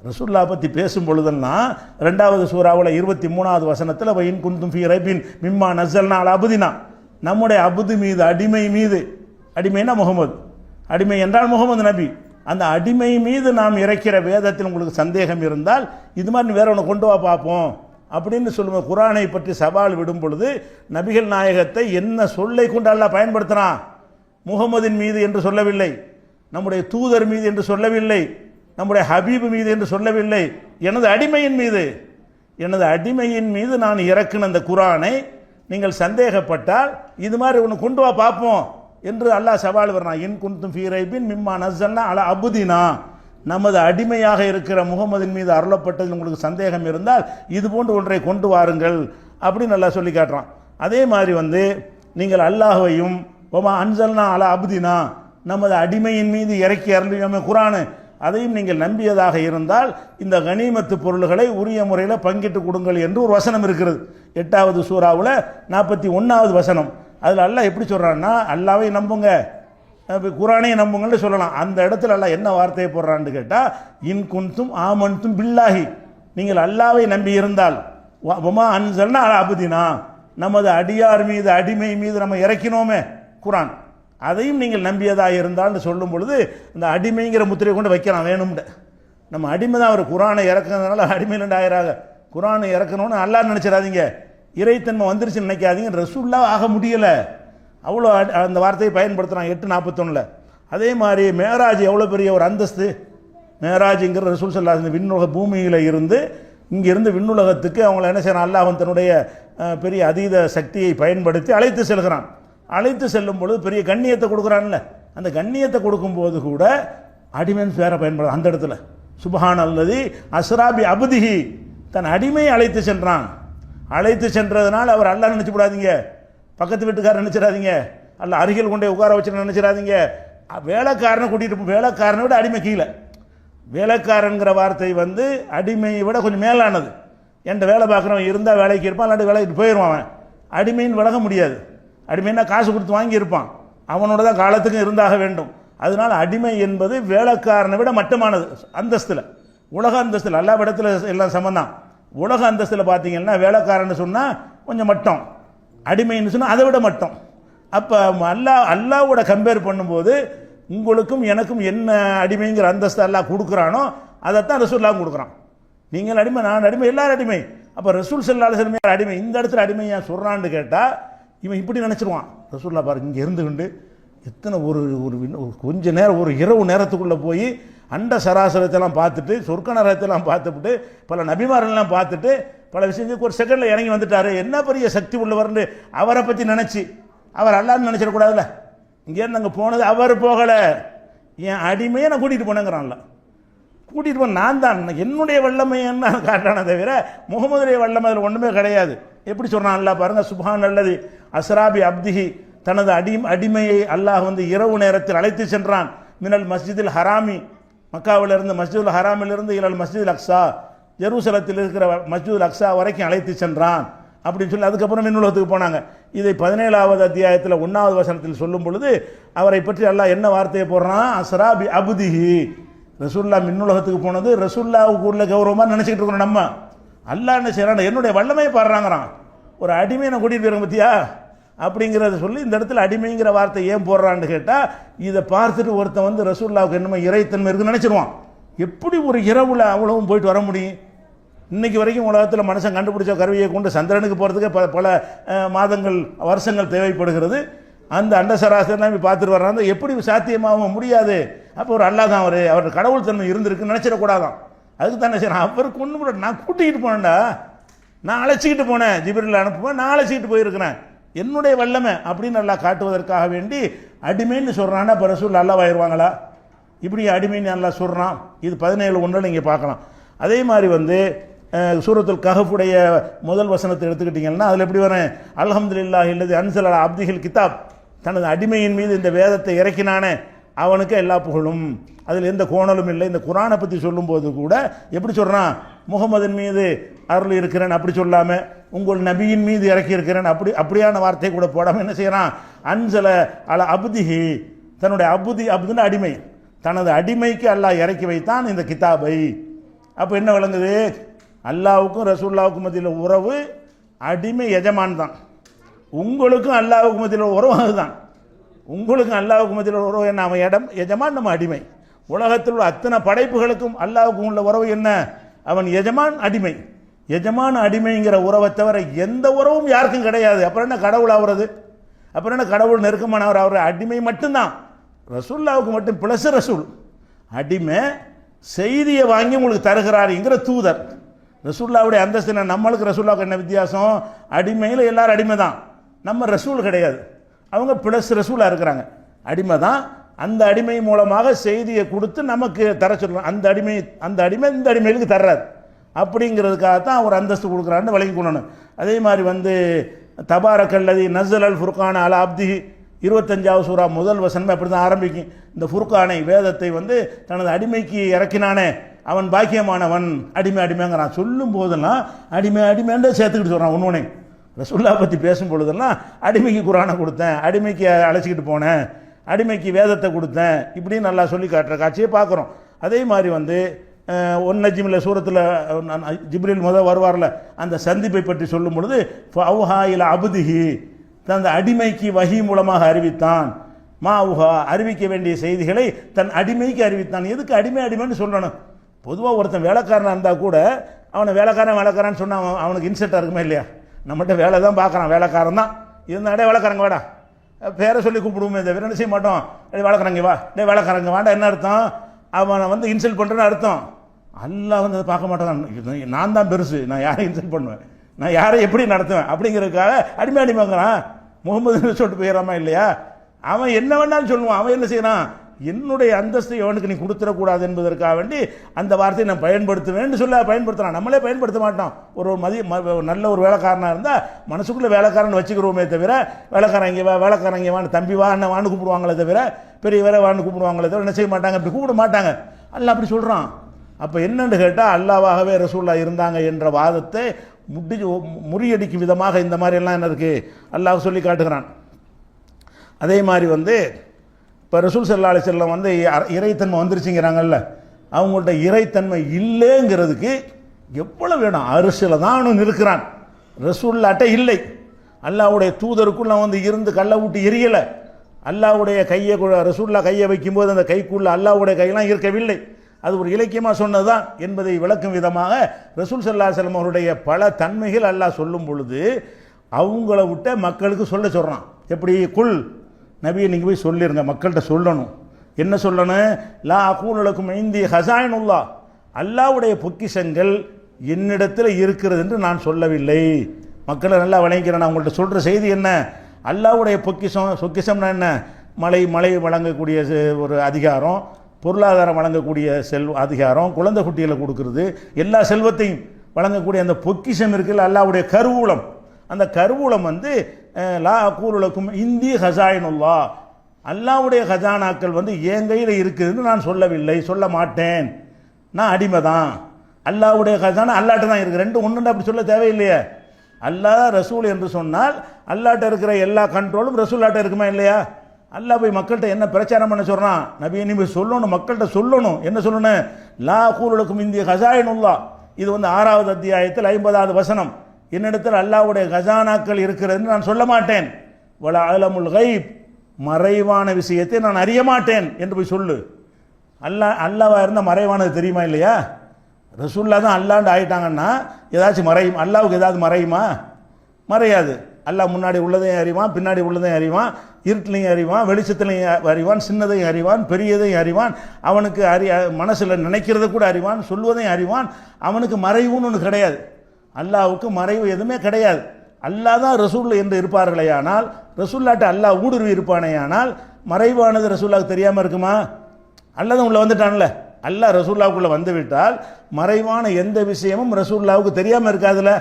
ரசூலுல்லாஹ் பற்றி பேசும் பொழுதெல்லாம் 2வது சூராவில் 23வது வசனத்தில் வயின் குந்தும் ஃபீ ரைபின் மிம்மா நஸல்னா அலா அபுதினா, நம்முடைய அபுது மீது, அடிமை மீது, அடிமைனா முகமது, அடிமை என்றால் முகமது நபி, அந்த அடிமை மீது நாம் இறக்கிற வேதத்தில் உங்களுக்கு சந்தேகம் இருந்தால் இது மாதிரி வேற ஒன்று கொண்டு வா பார்ப்போம் அப்படின்னு சொல்லுவோம். குர்ஆனை பற்றி சவால் விடும் பொழுது நபிகள் நாயகத்தை என்ன சொல்லை கொண்டு அல்லாஹ் பயன்படுத்தினான்? முகமதின் மீது என்று சொல்லவில்லை, நம்முடைய தூதர் மீது என்று சொல்லவில்லை, நம்முடைய ஹபீப் மீது என்று சொல்லவில்லை, எனது அடிமையின் மீது, எனது அடிமையின் மீது நான் இறக்கின அந்த குர்ஆனை நீங்கள் சந்தேகப்பட்டால் இது மாதிரி ஒன்று கொண்டு வா பார்ப்போம் என்று அல்லாஹ் சவால் வர்றான். இன் குன்தும் ஃபீ ரைபின் மிம்மா நஸல்னா அலா அபுதினா, நமது அடிமையாக இருக்கிற முகமதின் மீது அருளப்பட்டது உங்களுக்கு சந்தேகம் இருந்தால் இது போன்று ஒன்றை கொண்டு வாருங்கள் அப்படின்னு நல்லா சொல்லி காட்டுறான். அதே மாதிரி நீங்கள் அல்லாஹ்வையும் ஒமா அன்சல்னா அலா அபுதினா, நமது அடிமையின் மீது இறக்கி அருளியோமே குர்ஆன், அதையும் நீங்கள் நம்பியதாக இருந்தால் இந்த கனிமத்து பொருள்களை உரிய முறையில் பங்கிட்டு கொடுங்கள் என்று ஒரு வசனம் இருக்கிறது. 8வது சூராவில் 41வது வசனம். அதில் அல்லாஹ் எப்படி சொல்கிறான்னா, அல்லாஹ்வை நம்புங்க, குர்ஆனையும் நம்புங்கன்னு சொல்லலாம். அந்த இடத்துல அல்லாஹ் என்ன வார்த்தையை போடுறான்னு கேட்டால், இன் குன்தும் ஆமன்தும் பில்லாஹி, நீங்கள் அல்லாஹ்வை நம்பி இருந்தால், வமா அன்சல்னா அலா அபுதினா, நமது அடியார் மீது, அடிமை மீது நம்ம இறக்கினோமே குர்ஆன், அதையும் நீங்கள் நம்பியதாக இருந்தால்னு சொல்லும் பொழுது இந்த அடிமைங்கிற முத்திரையை கொண்டு வைக்கலாம் வேணும்னு. நம்ம அடிமை தான், அவர் குர்ஆனை இறக்குறதுனால அடிமை 2 ஆயிராக. குர்ஆனை இறக்கணும்னு அல்லாஹ் நினச்சிடாதீங்க, இறைத்தன்மை வந்துருச்சுன்னு நினைக்காதீங்க. ரசூலுல்லாஹ் ஆக முடியலை, அவ்வளோ அந்த வார்த்தையை பயன்படுத்துகிறான் 8:41. அதே மாதிரி மேராஜ் எவ்வளோ பெரிய ஒரு அந்தஸ்து. மேராஜுங்கிற ரசூல் ஸல்லல்லாஹு அலைஹி வஸல்லம் விண்ணுலக பூமியில் இருந்து இங்கிருந்து விண்ணுலகத்துக்கு அவங்கள என்ன செய்யறான்? அல்லாஹ் தன்னுடைய பெரிய அதீத சக்தியை பயன்படுத்தி அழைத்து செல்கிறான். அழைத்து செல்லும் பொழுது பெரிய கண்ணியத்தை கொடுக்குறான்ல, அந்த கண்ணியத்தை கொடுக்கும்போது கூட அடிமைன்னு பேரை பயன்படுற அந்த இடத்துல சுப்ஹான் அல்லதி அஸ்ராபி அபுதிஹி, தன் அடிமையை அழைத்து சென்றான். அழைத்து சென்றதுனால அவர் அல்லாஹ் நினச்சி விடாதீங்க, பக்கத்து வீட்டுக்காரர் நினச்சிடாதீங்க, அல்ல அருகில் கொண்டே உட்கார வச்சு நினச்சிடாதீங்க. வேலைக்காரனை கூட்டிகிட்டு, வேலைக்காரனை விட அடிமை கீழே. வேலைக்காரங்கிற வார்த்தை அடிமையை விட கொஞ்சம் மேலானது. என்கிட்ட வேலை பார்க்குறவன் இருந்தால் வேலைக்கு இருப்பான், இல்லாட்டி வேலைக்கு போயிடுவான். அவன் அடிமைன்னு விலக முடியாது. அடிமைன்னா காசு கொடுத்து வாங்கியிருப்பான், அவனோட தான் காலத்துக்கும் இருந்தாக வேண்டும். அதனால அடிமை என்பது வேலைக்காரனை விட மட்டமானது அந்தஸ்தில், உலக அந்தஸ்தில். எல்லா இடத்துல எல்லாம் சமந்தான். உலக அந்தஸ்தில் பார்த்தீங்கன்னா வேலைக்காரன்னு சொன்னால் கொஞ்சம் மட்டம், அடிமைன்னு சொன்னால் அதை விட மட்டம். அப்போ அல்லாவோட கம்பேர் பண்ணும்போது உங்களுக்கும் எனக்கும் என்ன அடிமைங்கிற அந்தஸ்து அல்லாஹ் கொடுக்குறானோ அதைத்தான் ரசூலுல்லாஹ் கொடுக்குறான். நீங்கள் அடிமை, நான் அடிமை, எல்லாரும் அடிமை. அப்போ ரசூல் ஸல்லல்லாஹு அலைஹி வஸல்லம் அடிமை. இந்த இடத்துல அடிமை ஏன் சொல்கிறான்னு கேட்டால் இவன் இப்படி நினச்சிருவான். ரசூலுல்லாஹ் பாருங்க, இங்கே இருந்துக்கிண்டு எத்தனை ஒரு கொஞ்ச நேரம், ஒரு இரவு நேரத்துக்குள்ளே போய் அண்ட சராசரத்தெல்லாம் பார்த்துட்டு, சொர்க்க நரகத்தெல்லாம் பார்த்துட்டு, பல நபிமாரெல்லாம் பார்த்துட்டு பல விஷயங்களுக்கு ஒரு செகண்டில் இறங்கி வந்துட்டாரு, என்ன பெரிய சக்தி உள்ளவர்னு அவரை பற்றி நினச்சி அவர் அல்லான்னு நினச்சிடக்கூடாதுல்ல. இங்கேருந்து அங்கே போனது அவர் போகலை, என் அடிமையை நான் கூட்டிகிட்டு போனேங்கிறான்ல. கூட்டிகிட்டு போன நான் தான், என்னுடைய வல்லமை என்ன காட்டானே தவிர முகமதுடைய வல்லமை அதில் ஒன்றுமே கிடையாது. எப்படி சொல்கிறான் அல்லாஹ் பாருங்கள், சுப்ஹான் அல்லதி அஸ்ராபி அப்திஹி, தனது அடிமையை அல்லாஹ் வந்து இரவு நேரத்தில் அழைத்து சென்றான். மினல் மஸ்ஜிதில் ஹராமி, மக்காவிலிருந்து மஸ்ஜிதுல் ஹராமிலிருந்து இலல் மஸ்ஜிதுல் அக்ஸா, ஜெருசலத்தில் இருக்கிற மஸ்ஜிதுல் அக்ஸா வரைக்கும் அழைத்து சென்றான் அப்படின்னு சொல்லி அதுக்கப்புறம் மின்னுலகத்துக்கு போனாங்க. இதை 17வது அத்தியாயத்தில் 1வது வசனத்தில் சொல்லும் பொழுது அவரை பற்றி அல்லாஹ் என்ன வார்த்தையை போடுறான், அஸ்ராபி அப்திஹி. ரசூல்லா மின்னுலகத்துக்கு போனது ரசூல்லாவுக்கு உள்ள கௌரவமாக நினச்சிக்கிட்டு இருக்கிறோம் நம்ம. அல்லாஹ் என்ன செய்யறான், என்னுடைய வல்லமையை பாடுறாங்கிறான். ஒரு அடிமையை நான் கூட்டிகிட்டு போயிருங்க பத்தியா அப்படிங்கிறத சொல்லி இந்த இடத்துல அடிமைங்கிற வார்த்தை ஏன் போடுறான்னு கேட்டால், இதை பார்த்துட்டு ஒருத்தன் வந்து ரசூல்லாவுக்கு என்னமோ இறைத்தன்மை இருக்குன்னு நினச்சிருவான். எப்படி ஒரு இரவுல அவ்வளவும் போயிட்டு வர முடியும்? இன்னைக்கு வரைக்கும் உலகத்தில் மனுஷன் கண்டுபிடிச்ச கருவியை கொண்டு சந்திரனுக்கு போகிறதுக்கு பல மாதங்கள் வருஷங்கள் தேவைப்படுகிறது. அந்த அண்ட சராசரி பார்த்துட்டு வர்றாங்க, எப்படி சாத்தியமாக முடியாது. அப்போ ஒரு அல்லாஹ் தான் அவர் கடவுள் தன்மை இருந்திருக்குன்னு நினச்சிடக்கூடாதான். அதுக்கு தானே சரி அவருக்கு ஒன்று கூட நான் கூட்டிகிட்டு போனேன்டா, நான் அழைச்சிக்கிட்டு போனேன், ஜிப்ரீல் அனுப்புவேன், நான் அழைச்சிக்கிட்டு போயிருக்கிறேன், என்னுடைய வல்லமை அப்படின்னு நல்லா காட்டுவதற்காக வேண்டி அடிமைன்னு சொல்கிறான்னா இப்போ ரசூல் அல்லாஹ்வாயிருவாங்களா? இப்படி அடிமைன்னு நல்லா சொல்கிறான். இது 17:1 நீங்கள் பார்க்கலாம். அதே மாதிரி வந்து சூரத்துல் கஹஃபுடைய முதல் வசனத்தை எடுத்துக்கிட்டிங்கன்னா அதில் எப்படி வரேன், அல்ஹம்துலில்லாஹி அல்லதி அன்ஸல அலா அப்திஹில் கிதாப், தனது அடிமையின் மீது இந்த வேதத்தை இறக்கினானே அவனுக்கு எல்லா புகழும், அதில் எந்த கோணலும் இல்லை. இந்த குரானை பற்றி சொல்லும்போது கூட எப்படி சொல்கிறான், முகமதின் மீது அருள் இருக்கிறேன் அப்படி சொல்லாமல் உங்கள் நபியின் மீது இறக்கி இருக்கிறேன் அப்படியான வார்த்தை கூட போடாமல் என்ன செய்கிறான், அன்ஸல அலா அப்திஹி, தன்னுடைய அப்துன்னு அடிமை, தனது அடிமைக்கு அல்லாஹ் இறக்கி வைத்தான் இந்த கிதாபை. அப்போ என்ன விளங்குது, அல்லாவுக்கும் ரசூல்லாவுக்கும் மத்தியில் உறவு அடிமை எஜமான் தான். உங்களுக்கும் அல்லாவுக்கு மத்தியில் உறவு அதுதான். உங்களுக்கும் அல்லாவுக்கு மத்தியில் உறவு என்ன, அவன் எஜமான், நம்ம அடிமை. உலகத்தில் உள்ள அத்தனை படைப்புகளுக்கும் அல்லாவுக்கும் உள்ள உறவு என்ன, அவன் எஜமான் அடிமை. எஜமான் அடிமைங்கிற உறவை தவிர எந்த உறவும் யாருக்கும் கிடையாது. அப்புறம் என்ன கடவுள் ஆகுறது, அப்புறம் என்ன கடவுள் நெருக்கமானவர், அவர் அடிமை மட்டும்தான். ரசூல்லாவுக்கு மட்டும் பிளஸ் ரசூல் அடிமை, செய்தியை வாங்கி உங்களுக்கு தருகிறாருங்கிற தூதர். ரசூல்லாவுடைய அந்தஸ்து நம்மளுக்கு ரசூல்லாவுக்கு என்ன வித்தியாசம், அடிமையில் எல்லாரும் அடிமை தான், நம்ம ரசூல் கிடையாது. அவங்க பிளஸ் ரசூலாக இருக்கிறாங்க, அடிமை தான். அந்த அடிமை மூலமாக செய்தியை கொடுத்து நமக்கு தர சொல்லலாம். அந்த அடிமை இந்த அடிமைகளுக்கு தர்றாரு அப்படிங்கிறதுக்காகத்தான் அவர் அந்தஸ்து கொடுக்குறாருன்னு வழங்கி கொள்ளணும். அதே மாதிரி வந்து தபாரக்கல்லதி நஸ்ஸல் அல் ஃபுர்கான அலா அப்திஹி 25வது சூரா முதல் வசனமே அப்படி தான் ஆரம்பிக்கும். இந்த வேதத்தை வந்து தனது அடிமைக்கு இறக்கினானே அவன் பாக்கியமானவன், அடிமைங்கிறான். சொல்லும் போதெல்லாம் அடிமைன்னு சேர்த்துக்கிட்டு சொல்கிறான். ஒன்று ரசூல்லா பற்றி பேசும் பொழுதெல்லாம் அடிமைக்கு குரானை கொடுத்தேன், அடிமைக்கு அழைச்சிக்கிட்டு போனேன், அடிமைக்கு வேதத்தை கொடுத்தேன், இப்படின்னு நல்லா சொல்லி காட்டுற காட்சியை பார்க்குறோம். அதே மாதிரி வந்து ஒன்னஜிமில் சூரத்தில் ஜிப்ரீல் வருவார்ல, அந்த சந்திப்பை பற்றி சொல்லும் பொழுது ஃபௌஹா இலா அப்திஹி, தன் அடிமைக்கு வஹி மூலமாக அறிவித்தான். மாவுஹா, அறிவிக்க வேண்டிய செய்திகளை தன் அடிமைக்கு அறிவித்தான். எதுக்கு அடிமைன்னு சொல்லணும்? பொதுவாக ஒருத்தன் வேலைக்காரனாக இருந்தால் கூட அவனை வேலைக்காரன் சொன்னால் அவனுக்கு இன்செட்டாக இருக்குமே இல்லையா? நம்மகிட்ட வேலை தான் பார்க்குறான், வேலைக்காரன் தான் இருந்தாடே வேலைக்காரங்க வாடா பேரை சொல்லி கூப்பிடுவோமே தவிர என்ன செய்ய மாட்டோம், வேலைக்காரங்க வா, வேலைக்காரங்க வாடா என்ன அர்த்தம், அவனை வந்து இன்சல்ட் பண்ணுறேன்னு அர்த்தம். அல்லாஹ் வந்து அதை பார்க்க மாட்டான், நான் தான் பெருசு, நான் யாரை இன்சல்ட் பண்ணுவேன், நான் யாரை எப்படி நடத்துவேன் அப்படிங்கிறதுக்காக அடிமைங்கிறான். முகமது சொல்லிட்டு போயிடறாமா இல்லையா? அவன் என்ன வேணாலும் சொல்லுவான். அவன் என்ன செய்யறான், என்னுடைய அந்தஸ்தை அவனுக்கு நீ கொடுத்துடக்கூடாது என்பதற்காக வேண்டி அந்த வார்த்தையை நான் பயன்படுத்துவேன்னு சொல்ல பயன்படுத்துறான். நம்மளே பயன்படுத்த மாட்டோம். ஒரு நல்ல ஒரு வேலைக்காரனாக இருந்தால் மனசுக்குள்ளே வேலைக்காரன் வச்சுக்கிறோமே தவிர வேலைக்காரங்க வான்னு தம்பி வான்னு கூப்பிடுவாங்களே தவிர பெரியவரை வான்னு கூப்பிடுவாங்களே தவிர என்ன செய்ய மாட்டாங்க, அப்படி கூப்பிட மாட்டாங்க. அல்லாஹ் அப்படி சொல்கிறான். அப்போ என்னன்னு கேட்டால் அல்லாஹ்வாகவே ரசூல்லா இருந்தாங்க என்ற வாதத்தை முறியடிக்கும் விதமாக இந்த மாதிரி எல்லாம் என்ன இருக்குது அல்லாஹ் சொல்லி காட்டுகிறான். அதே மாதிரி வந்து இப்போ ரசூல் ஸல்லல்லாஹு அலைஹி வஸல்லம் வந்து இறைத்தன்மை வந்துருச்சுங்கிறாங்கல்ல, அவங்கள்ட்ட இறைத்தன்மை இல்லைங்கிறதுக்கு எவ்வளோ வேணும், அரிசியில் தான் அவனு இருக்கிறான். ரசூல்லாட்ட இல்லை. அல்லாஹ்வுடைய தூதருக்குள்ள வந்து இருந்து கல்லை விட்டு எரியலை. அல்லாஹ்வுடைய கையை ரசூல்லா கையை வைக்கும்போது அந்த கைக்குள்ள அல்லாஹ்வுடைய கையெல்லாம் இருக்கவில்லை. அது ஒரு இலக்கியமாக சொன்னது தான் என்பதை விளக்கும் விதமாக ரசூல் ஸல்லல்லாஹு அலைஹி வஸல்லம் அவருடைய பல தன்மைகள் அல்லாஹ் சொல்லும் பொழுது அவங்கள விட்ட மக்களுக்கு சொல்கிறான். எப்படி, குல் நபியை நீங்கள் போய் சொல்லிடுங்க, மக்கள்கிட்ட சொல்லணும். என்ன சொல்லணும், லா அகூலு லக்கும் இந்தி ஹஸாயினுல்லாஹ், அல்லாஹ்வுடைய பொக்கிஷங்கள் என்னிடத்தில் இருக்கிறது என்று நான் சொல்லவில்லை. மக்களை நல்லா வணங்கிறேன். நான் உங்கள்கிட்ட சொல்கிற செய்தி என்ன? அல்லாஹ்வுடைய சொக்கிசம்னா என்ன? மழை வழங்கக்கூடிய ஒரு அதிகாரம், பொருளாதாரம் வழங்கக்கூடிய அதிகாரம், குழந்தை குட்டிகளை கொடுக்கறது, எல்லா செல்வத்தையும் வழங்கக்கூடிய அந்த பொக்கிஷம் இருக்குல்ல, அல்லாஹ்வுடைய கருவூலம். அந்த கருவூலம் லா அகூலுலக்கும் இந்தி ஹசாயினுல்லா, அல்லாஹ்வுடைய ஹஜானாக்கள் என் கையில் இருக்குதுன்னு நான் சொல்லவில்லை, சொல்ல மாட்டேன். நான் அடிமை தான். அல்லாஹ்வுடைய ஹஜானா அல்லாட்ட தான் இருக்குது. ரெண்டு ஒன்று அப்படி சொல்ல தேவையில்லையே. அல்லாஹ் ரசூல் என்று சொன்னால் அல்லாட்ட இருக்கிற எல்லா கண்ட்ரோலும் ரசூல்லாட்ட இருக்குமா இல்லையா? அல்லாஹ் போய் மக்கள்கிட்ட என்ன பிரச்சாரம் பண்ண சொல்றான்? நபியை நீ போய் சொல்லணும், மக்கள்கிட்ட சொல்லணும். என்ன சொல்லணும்? லா அகூலுலக்கும் இந்தி ஹசாயினுல்லா. இது 6வது அத்தியாயத்தில் 50வது வசனம். என்னிடத்தில் அல்லாஹ்வுடைய கஜானாக்கள் இருக்கிறதுன்னு நான் சொல்ல மாட்டேன். வல அலமுல் கைப், மறைவான விஷயத்தை நான் அறிய மாட்டேன் என்று போய் சொல்லு. அல்லாஹ்வா இருந்தால் மறைவானது தெரியுமா இல்லையா? ரசூல்லா தான் அல்லாண்டு ஆயிட்டாங்கன்னா ஏதாச்சும் மறையும்? அல்லாஹ்வுக்கு ஏதாவது மறையுமா? மறையாது. அல்லாஹ் முன்னாடி உள்ளதையும் அறிவான், பின்னாடி உள்ளதையும் அறிவான், இருட்டிலையும் அறிவான், வெளிச்சத்திலையும் அறிவான், சின்னதையும் அறிவான், பெரியதையும் அறிவான். அவனுக்கு மனசில் நினைக்கிறத கூட அறிவான், சொல்வதையும் அறிவான். அவனுக்கு மறைவுன்னு ஒன்று கிடையாது. அல்லாஹ்வுக்கு மறைவு எதுவுமே கிடையாது. அல்லாஹ் தான் ரசூல் என்று இருப்பார்களே ஆனால், ரசூல்லாட்ட அல்லாஹ் ஊடுருவி இருப்பானே ஆனால், மறைவானது ரசூல்லாவுக்கு தெரியாமல் இருக்குமா? அல்லாஹ் தான் உள்ள வந்துட்டான்ல. அல்லாஹ் ரசூல்லாவுக்குள்ள வந்து விட்டால் மறைவான எந்த விஷயமும் ரசூல்லாவுக்கு தெரியாமல் இருக்காதுல்ல.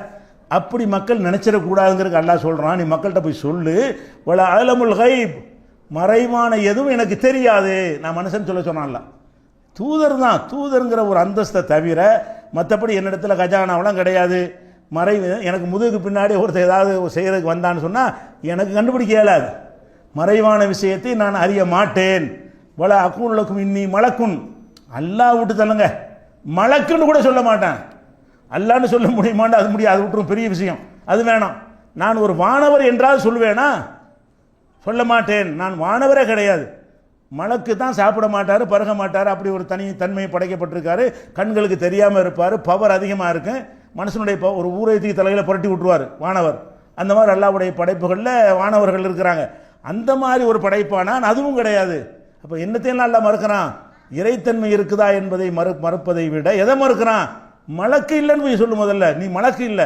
அப்படி மக்கள் நினைச்சிடக்கூடாதுங்கிறது அல்லாஹ் சொல்றான். நீ மக்கள்கிட்ட போய் சொல்லு, வல அலமுல் கைப், மறைவான எதுவும் எனக்கு தெரியாது. நான் மனுஷன் சொல்ல சொன்னான்ல. தூதர் தான். தூதருங்கிற ஒரு அந்தஸ்தை தவிர மற்றபடி என்னிடத்துல கஜானாவெல்லாம் கிடையாது. மறைவு எனக்கு முதுகுக்கு பின்னாடி ஒருத்தர் ஏதாவது செய்யறதுக்கு வந்தான்னு சொன்னால் எனக்கு கண்டுபிடிக்க இயலாது. மறைவான விஷயத்தை நான் அறிய மாட்டேன். வல அகூலுலக்கும் இன்னி மலக்குன், அல்லாஹ் விட்டு தள்ளுங்க, மலக்குன்னு கூட சொல்ல மாட்டேன். அல்லான்னு சொல்ல முடியுமான்னு அது முடியாது, அது விட்டுரும், பெரிய விஷயம், அது வேணாம். நான் ஒரு வானவர் என்றால் சொல்லுவேனா? சொல்ல மாட்டேன். நான் வானவரே கிடையாது. மலக்கு தான் சாப்பிட மாட்டார், பருக மாட்டார், அப்படி ஒரு தனி தன்மை படைக்கப்பட்டிருக்காரு. கண்களுக்கு தெரியாமல் இருப்பார், பவர் அதிகமாக இருக்கு. மனுஷனுடைய ஒரு ஊரேத்தி தலையில் புரட்டி விட்டுருவார் வானவர். அந்த மாதிரி அல்லாஹ்வுடைய படைப்புகளில் வானவர்கள் இருக்கிறாங்க. அந்த மாதிரி ஒரு படைப்பானா அதுவும் கிடையாது. அப்போ என்னத்தையும் அல்லாஹ் மறுக்கிறான்? இறைத்தன்மை இருக்குதா என்பதை மறுப்பதை விட எதை மறுக்கிறான்? மலக்கு இல்லைன்னு போய் சொல்லு. முதல்ல நீ மலக்கு இல்லை.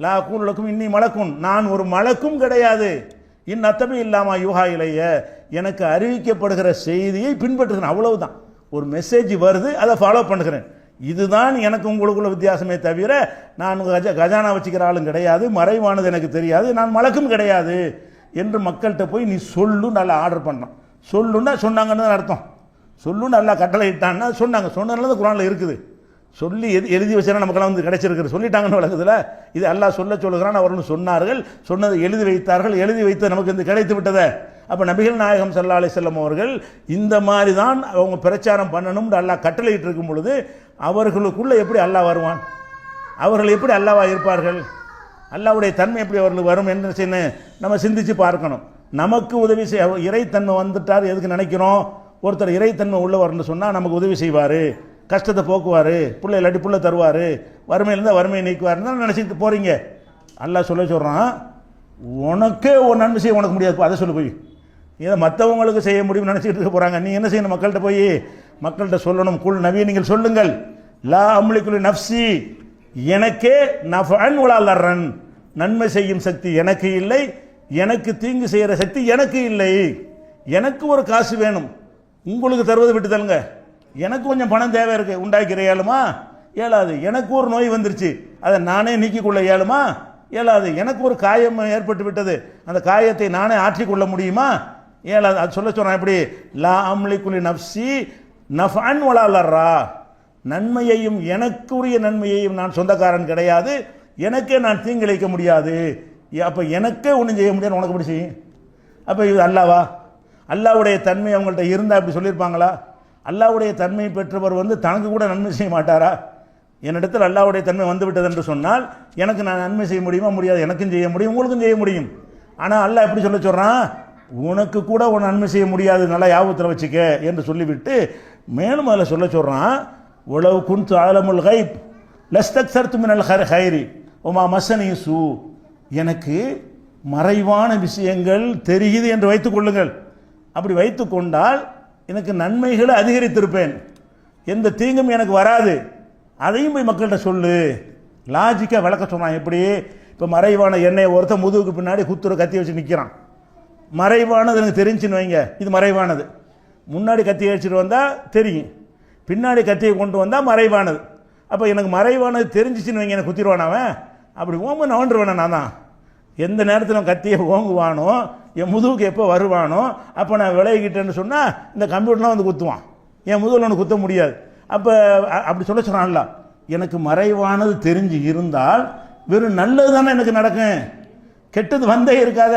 லா அகூலுலக்கும் இன்னி மலக்குன், நான் ஒரு மலக்கும் கிடையாது. அத்தபி இல்லாமா யூஹா இலைய, எனக்கு அறிவிக்கப்படுகிற செய்தியை பின்பற்றுகிறேன், அவ்வளவுதான். ஒரு மெசேஜ் வருது, அதை ஃபாலோ பண்ணுகிறேன். இதுதான் எனக்கு உங்களுக்குள்ள வித்தியாசமே தவிர நான் கஜானா வச்சுக்கிற ஆளும் கிடையாது, மறைவானது எனக்கு தெரியாது, நான் மலக்கும் கிடையாது என்று மக்கள்கிட்ட போய் நீ சொல்லுன்னு நல்லா ஆர்டர் பண்ணான். சொல்லுன்னா சொன்னாங்கன்னு அர்த்தம். சொல்லுன்னு நல்லா கட்டளை இட்டான்னா சொன்னாங்க. சொன்னதுனால குர்ஆன்ல இருக்குது. சொல்லி எழுதி வச்சா நமக்கெல்லாம் கிடைச்சிருக்கு, சொல்லிட்டாங்கன்னு வழங்குதுல. இது அல்லாஹ் சொல்லுகிறான், அவர்கள் சொன்னார்கள், சொன்னதை எழுதி வைத்தார்கள், எழுதி வைத்து நமக்கு கிடைத்து விட்டதை. அப்போ நபிகள் நாயகம் ஸல்லல்லாஹு அலைஹி வஸல்லம் அவர்கள் இந்த மாதிரி தான் அவங்க பிரச்சாரம் பண்ணணும்னு அல்லாஹ் கட்டளையிட்டு இருக்கும் பொழுது அவர்களுக்குள்ள எப்படி அல்லாஹ் வருவான்? அவர்கள் எப்படி அல்லாஹ்வா இருப்பார்கள்? அல்லாஹ்வுடைய தன்மை எப்படி அவர்களுக்கு வரும் என்று நம்ம சிந்திச்சு பார்க்கணும். நமக்கு உதவி செய்ய இறைத்தன்மை வந்துட்டார் எதுக்கு நினைக்கிறோம்? ஒருத்தர் இறைத்தன்மை உள்ளவர்னு சொன்னால் நமக்கு உதவி செய்வார், கஷ்டத்தை போக்குவார், பிள்ளை இல்லாட்டி பிள்ளை தருவார், வறுமையிலேருந்து வறுமையை நீக்குவார்னு தான் நினச்சிட்டு போகிறீங்க. அல்லாஹ் சொல்கிறான், உனக்கே ஒரு நன்மை செய்ய உனக்கு முடியாது, அதை சொல்லு. போய் இதை மற்றவங்களுக்கு செய்ய முடியும்னு நினச்சிட்டு இருக்க போகிறாங்க. நீ என்ன செய்யணும்? மக்கள்கிட்ட போய் மக்கள்கிட்ட சொல்லணும். குல் நபி, நீங்கள் சொல்லுங்கள், லா அம்லிகுலி நஃப்சி, எனக்கே நஃபஅன் வலா லர்ரன், நன்மை செய்யும் சக்தி எனக்கு இல்லை, எனக்கு தீங்கு செய்கிற சக்தி எனக்கு இல்லை. எனக்கு ஒரு காசு வேணும், உங்களுக்கு தருவதை விட்டு தருங்க. எனக்கு கொஞ்சம் பணம் தேவை இருக்கு, உண்டாக்கிற இயலுமா? இயலாது. எனக்கு ஒரு நோய் வந்துருச்சு, அதை நானே நீக்கிக்கொள்ள இயலுமா? இயலாது. எனக்கு ஒரு காயம் ஏற்பட்டு விட்டது, அந்த காயத்தை நானே ஆற்றிக்கொள்ள முடியுமா? இயலாது. அது சொல்ல எப்படி? லா அம்லிகுலி நஃப்சி நஃபஅன் வலா லர்ரா, நன்மையையும் எனக்குரிய நன்மையையும் நான் சொந்தக்காரன் கிடையாது, எனக்கே நான் தீங்கிழைக்க முடியாது. அப்போ எனக்கே ஒன்றும் செய்ய முடியாது, உனக்கு எப்படி செய்யும்? அப்போ இது அல்லாவா? அல்லாவுடைய தன்மை அவங்கள்ட்ட இருந்தால் அப்படி சொல்லியிருப்பாங்களா? அல்லாவுடைய தன்மை பெற்றவர் தனக்கு கூட நன்மை செய்ய மாட்டாரா? என்னிடத்தில் அல்லாவுடைய தன்மை வந்துவிட்டது என்று சொன்னால் எனக்கு நான் நன்மை செய்ய முடியுமா? முடியாது. எனக்கும் செய்ய முடியும், உங்களுக்கும் செய்ய முடியும். ஆனால் அல்லாஹ் எப்படி சொல்கிறான்? உனக்கு கூட ஒரு நன்மை செய்ய முடியாது, நல்லா யாபத்தில் வச்சுக்க என்று சொல்லிவிட்டு மேலும் அதில் சொல்கிறான், உலவு குன்து ஆலமுல் கைப் லஸ்தக்ஸர்து மினல் ஹைரி ஒமா மஸ்ஸனி சூ, எனக்கு மறைவான விஷயங்கள் தெரியுது என்று வைத்துக் கொள்ளுங்கள். அப்படி வைத்து கொண்டால் எனக்கு நன்மைகளை அதிகரித்திருப்பேன், எந்த தீங்கும் எனக்கு வராது. அதையும் போய் மக்கள்கிட்ட சொல்லு. லாஜிக்காக விளக்க சொன்னான். எப்படி? இப்போ மறைவான எண்ணெயை ஒருத்தர் முதுகுக்கு பின்னாடி குத்துற கத்தி வச்சு நிற்கிறான். மறைவானது எனக்கு தெரிஞ்சுன்னு வைங்க, இது மறைவானது. முன்னாடி கத்தியை வச்சுட்டு வந்தால் தெரியும், பின்னாடி கத்தியை கொண்டு வந்தால் மறைவானது. அப்போ எனக்கு மறைவானது தெரிஞ்சிச்சுன்னு வைங்க, எனக்கு குத்திடுவான் அவன். அப்படி ஓம்பு நவண்டுருவேன் நான் தான். எந்த நேரத்தில் கத்தியை ஓங்குவானோ, என் முதுகுக்கு எப்போ வருவானோ அப்போ நான் விலகிக்கிட்டேன்னு சொன்னால் இந்த கம்ப்யூட்டர்லாம் வந்து குத்துவான், என் முதுகில் ஒன்று குத்த முடியாது. அப்போ அப்படி சொல்ல சொன்னான்ல, எனக்கு மறைவானது தெரிஞ்சு இருந்தால் வெறும் நல்லது தானே எனக்கு நடக்கும், கெட்டது வந்தே இருக்காத.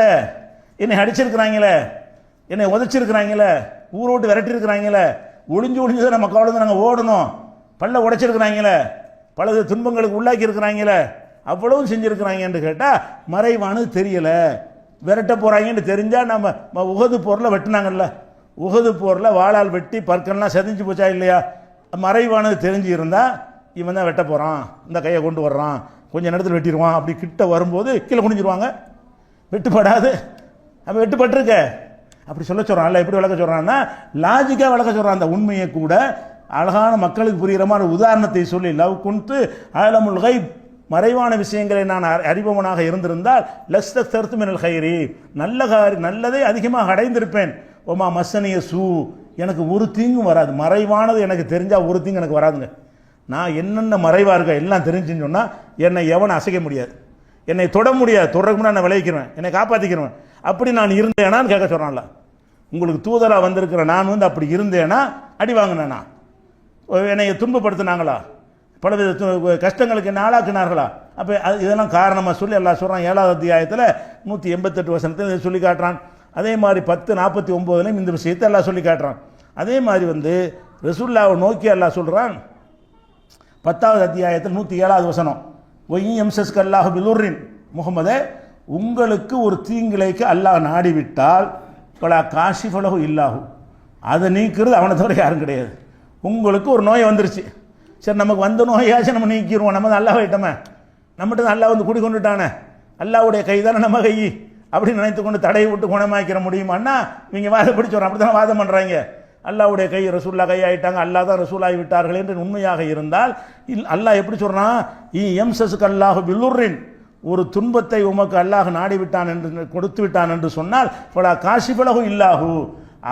என்னை அடிச்சிருக்கிறாங்களே, என்னை உதச்சிருக்கிறாங்களே, ஊரை விட்டு விரட்டிருக்கிறாங்களே, ஒளிஞ்சு ஒளிஞ்சு தான் நம்ம கவலை நாங்கள் ஓடணும், பல்ல உடைச்சிருக்கிறாங்களே, பல துன்பங்களுக்கு உள்ளாக்கி இருக்கிறாங்களே, அவ்வளவும் செஞ்சுருக்கிறாங்க என்று கேட்டால் மறைவானது தெரியலை. விரட்ட போகிறாங்கன்னு தெரிஞ்சால் நம்ம உகது போரில் வெட்டினாங்கல்ல, உகது போரில் வாளால் வெட்டி பற்கள்லாம் செதிஞ்சு போச்சா இல்லையா? மறைவானது தெரிஞ்சு இருந்தால் இவன் தான் வெட்ட போகிறான், இந்த கையை கொண்டு வர்றான், கொஞ்சம் நேரத்தில் வெட்டிடுவான், அப்படி கிட்ட வரும்போது கீழே குனிஞ்சிருவாங்க, வெட்டுப்படாது. அப்போ வெட்டுப்பட்டிருக்க அப்படி சொல்ல சொல்கிறான்ல. எப்படி விளக்க சொல்கிறான்னா லாஜிக்காக விளக்க சொல்கிறான். அந்த உண்மையை கூட அழகான மக்களுக்கு புரிகிற மாதிரி உதாரணத்தை சொல்லி, லவ் குன்து அலமுல் கைப், மறைவான விஷயங்களை நான் அறிபவனாக இருந்திருந்தால் லஸ்தர்த்து மினல் கைரி, நல்லதை அதிகமாக அடைந்திருப்பேன். ஓமா மஸ்ஸனிய சூ, எனக்கு ஒரு தீங்கும் வராது. மறைவானது எனக்கு தெரிஞ்சால் ஒரு தீங்கு எனக்கு வராதுங்க. நான் என்னென்ன மறைவாக இருக்க எல்லாம் தெரிஞ்சுன்னு சொன்னால் என்னை எவனை அசைக்க முடியாது, என்னை தொட முடியாது, தொடர்க்கு முன்னாடி நான் விளைவிக்கிறேன், என்னை காப்பாற்றிக்கிறேன். அப்படி நான் இருந்தேனான்னு கேட்க சொல்கிறான்ல. உங்களுக்கு தூதராக வந்திருக்கிற நான் வந்து அப்படி இருந்தேனா அடி வாங்கினேனா, என்னை துன்பப்படுத்தினாங்களா, பலவித கஷ்டங்களுக்கு என்ன ஆளாக்குனார்களா? அப்போ இதெல்லாம் காரணமாக சொல்லி எல்லாம் சொல்கிறான். 7வது அத்தியாயத்தில் 188 வசனத்தில் இதை சொல்லி காட்டுறான். அதே மாதிரி 10:49 இந்த விஷயத்தை எல்லாம் சொல்லி காட்டுறான். அதே மாதிரி வந்து ரசூல்லாவை நோக்கி எல்லாம் சொல்கிறான். 10வது அத்தியாயத்தில் 107வது வசனம், ஒய்யும் எம்சஸ்க்கு அல்லாஹ் பிலுரின், முகமதே உங்களுக்கு ஒரு தீங்கிழைக்கு அல்லாஹ் நாடிவிட்டால் பலா காஷிஃபலகு இல்லாஹு, அதை நீக்கிறது அவனை தவிர யாரும் கிடையாது. உங்களுக்கு ஒரு நோய் வந்துருச்சு, சரி நமக்கு வந்த நோயாச்சும் நம்ம நீக்கிடுவோம், நம்ம அல்லாஹ் ஆகிட்டோமே, நம்மகிட்ட அல்லாஹ் வந்து குடி கொண்டுட்டானே, அல்லாஹ்வுடைய கை தானே நம்ம கை அப்படின்னு நினைத்து கொண்டு தடையை விட்டு குணமாக்கிற முடியுமான்னா இவங்க வாதப்படி சொல்கிறோம். அப்படி தானே வாதம் பண்ணுறாங்க. அல்லாஹ்வுடைய கை ரசூல்லா கை ஆகிட்டாங்க, அல்லாஹ் தான் ரசூலாகி விட்டார்கள் என்று உண்மையாக இருந்தால் அல்லாஹ் எப்படி சொல்கிறான்? எம்சஸ்க்கு அல்லாஹ் பிலுரின், ஒரு துன்பத்தை உமக்கு அல்லாஹ் நாடி விட்டான் என்று கொடுத்து விட்டான் என்று சொன்னால் பலா காஷிஃபலகு இல்லாஹு,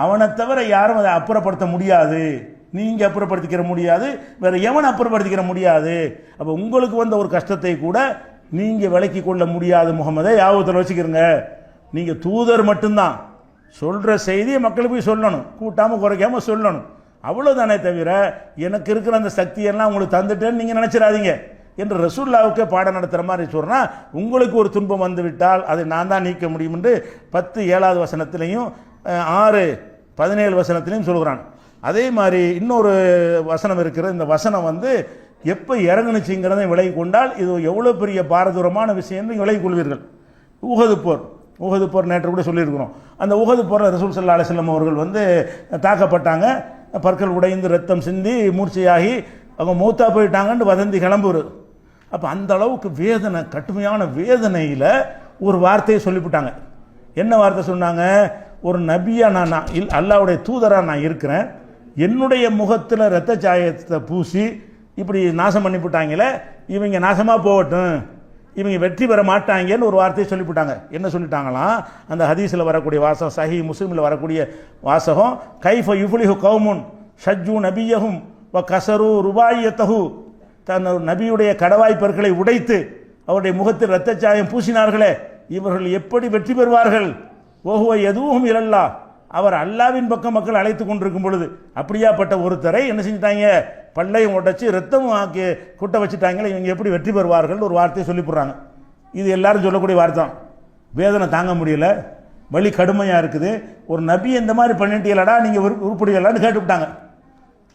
அவனை தவிர யாரும் அதை அப்புறப்படுத்த முடியாது, நீங்கள் அப்புறப்படுத்திக்கிற முடியாது, வேறு எவன் அப்புறப்படுத்திக்கிற முடியாது. அப்போ உங்களுக்கு வந்த ஒரு கஷ்டத்தை கூட நீங்கள் விலக்கி கொள்ள முடியாது முகமதை, யாபத்தில் வச்சுக்கிறங்க. நீங்கள் தூதர் மட்டும்தான், சொல்கிற செய்தியை மக்களுக்கு போய் சொல்லணும், கூட்டாமல் குறைக்காமல் சொல்லணும், அவ்வளோதானே தவிர எனக்கு இருக்கிற அந்த சக்தியெல்லாம் உங்களுக்கு தந்துட்டேன்னு நீங்கள் நினச்சிடாதீங்க என்று ரசூல்லாவுக்கே பாடம் நடத்துகிற மாதிரி சொல்கிறேன். உங்களுக்கு ஒரு துன்பம் வந்து விட்டால் அதை நான் தான் நீக்க முடியும் என்று 10:7வது வசனத்திலையும் 6:17 வசனத்திலையும் சொல்கிறான். அதே மாதிரி இன்னொரு வசனம் இருக்கிற, இந்த வசனம் வந்து எப்போ இறங்குனுச்சுங்கிறதை விலகி கொண்டால் இது எவ்வளோ பெரிய பாரதூரமான விஷயம் என்று விலகி கொள்வீர்கள். உஹது போர் நேற்று கூட சொல்லியிருக்கிறோம். அந்த உஹது போரில் ரசூல் ஸல்லல்லாஹு அலைஹி வஸல்லம் அவர்கள் வந்து தாக்கப்பட்டாங்க, பற்கள் உடைந்து ரத்தம் சிந்தி மூர்ச்சையாகி அவங்க மூத்தா போயிட்டாங்கன்னு வதந்தி கிளம்புறது. அப்போ அந்த அளவுக்கு வேதனை, கடுமையான வேதனையில் ஒரு வார்த்தையை சொல்லிவிட்டாங்க. என்ன வார்த்தை சொன்னாங்க? ஒரு நபியா நான் அல்லாஹ்வுடைய தூதராக நான் இருக்கிறேன், என்னுடைய முகத்தில் இரத்த சாயத்தை பூசி இப்படி நாசம் பண்ணிவிட்டாங்களே, இவங்க நாசமாக போகட்டும், இவங்க வெற்றி பெற மாட்டாங்கன்னு ஒரு வார்த்தையை சொல்லிவிட்டாங்க. என்ன சொல்லிட்டாங்களாம்? அந்த ஹதீஸில் வரக்கூடிய வாசகம், சஹீ முஸ்லிமில் வரக்கூடிய வாசகம், கைஃப யுஃப்லிஹு கௌமுன் ஷஜ்ஜு நபியஹும் வ கசரு ருபாயியத்தஹு, தன் நபியுடைய கடவாய் பற்களை உடைத்து அவருடைய முகத்தில் இரத்த சாயம் பூசினார்களே, இவர்கள் எப்படி வெற்றி பெறுவார்கள்? ஓஹுவ எதுவும் இல்லல்லா, அவர் அல்லாவின் பக்கம் மக்கள் அழைத்து கொண்டிருக்கும் பொழுது அப்படியாப்பட்ட ஒருத்தரை என்ன செஞ்சிட்டாங்க? பல்லையும் உடைச்சு ரத்தமும் ஆக்கி குட்ட வச்சுட்டாங்களே, இவங்க எப்படி வெற்றி பெறுவார்கள் ஒரு வார்த்தையை சொல்லி போடுறாங்க. இது எல்லாரும் சொல்லக்கூடிய வார்த்தை. வேதனை தாங்க முடியல, வலி கடுமையாக இருக்குது, ஒரு நபி இந்த மாதிரி பண்ணிட்டீங்களடா, நீங்கள் உருப்படியலான்னு கேட்டுவிட்டாங்க.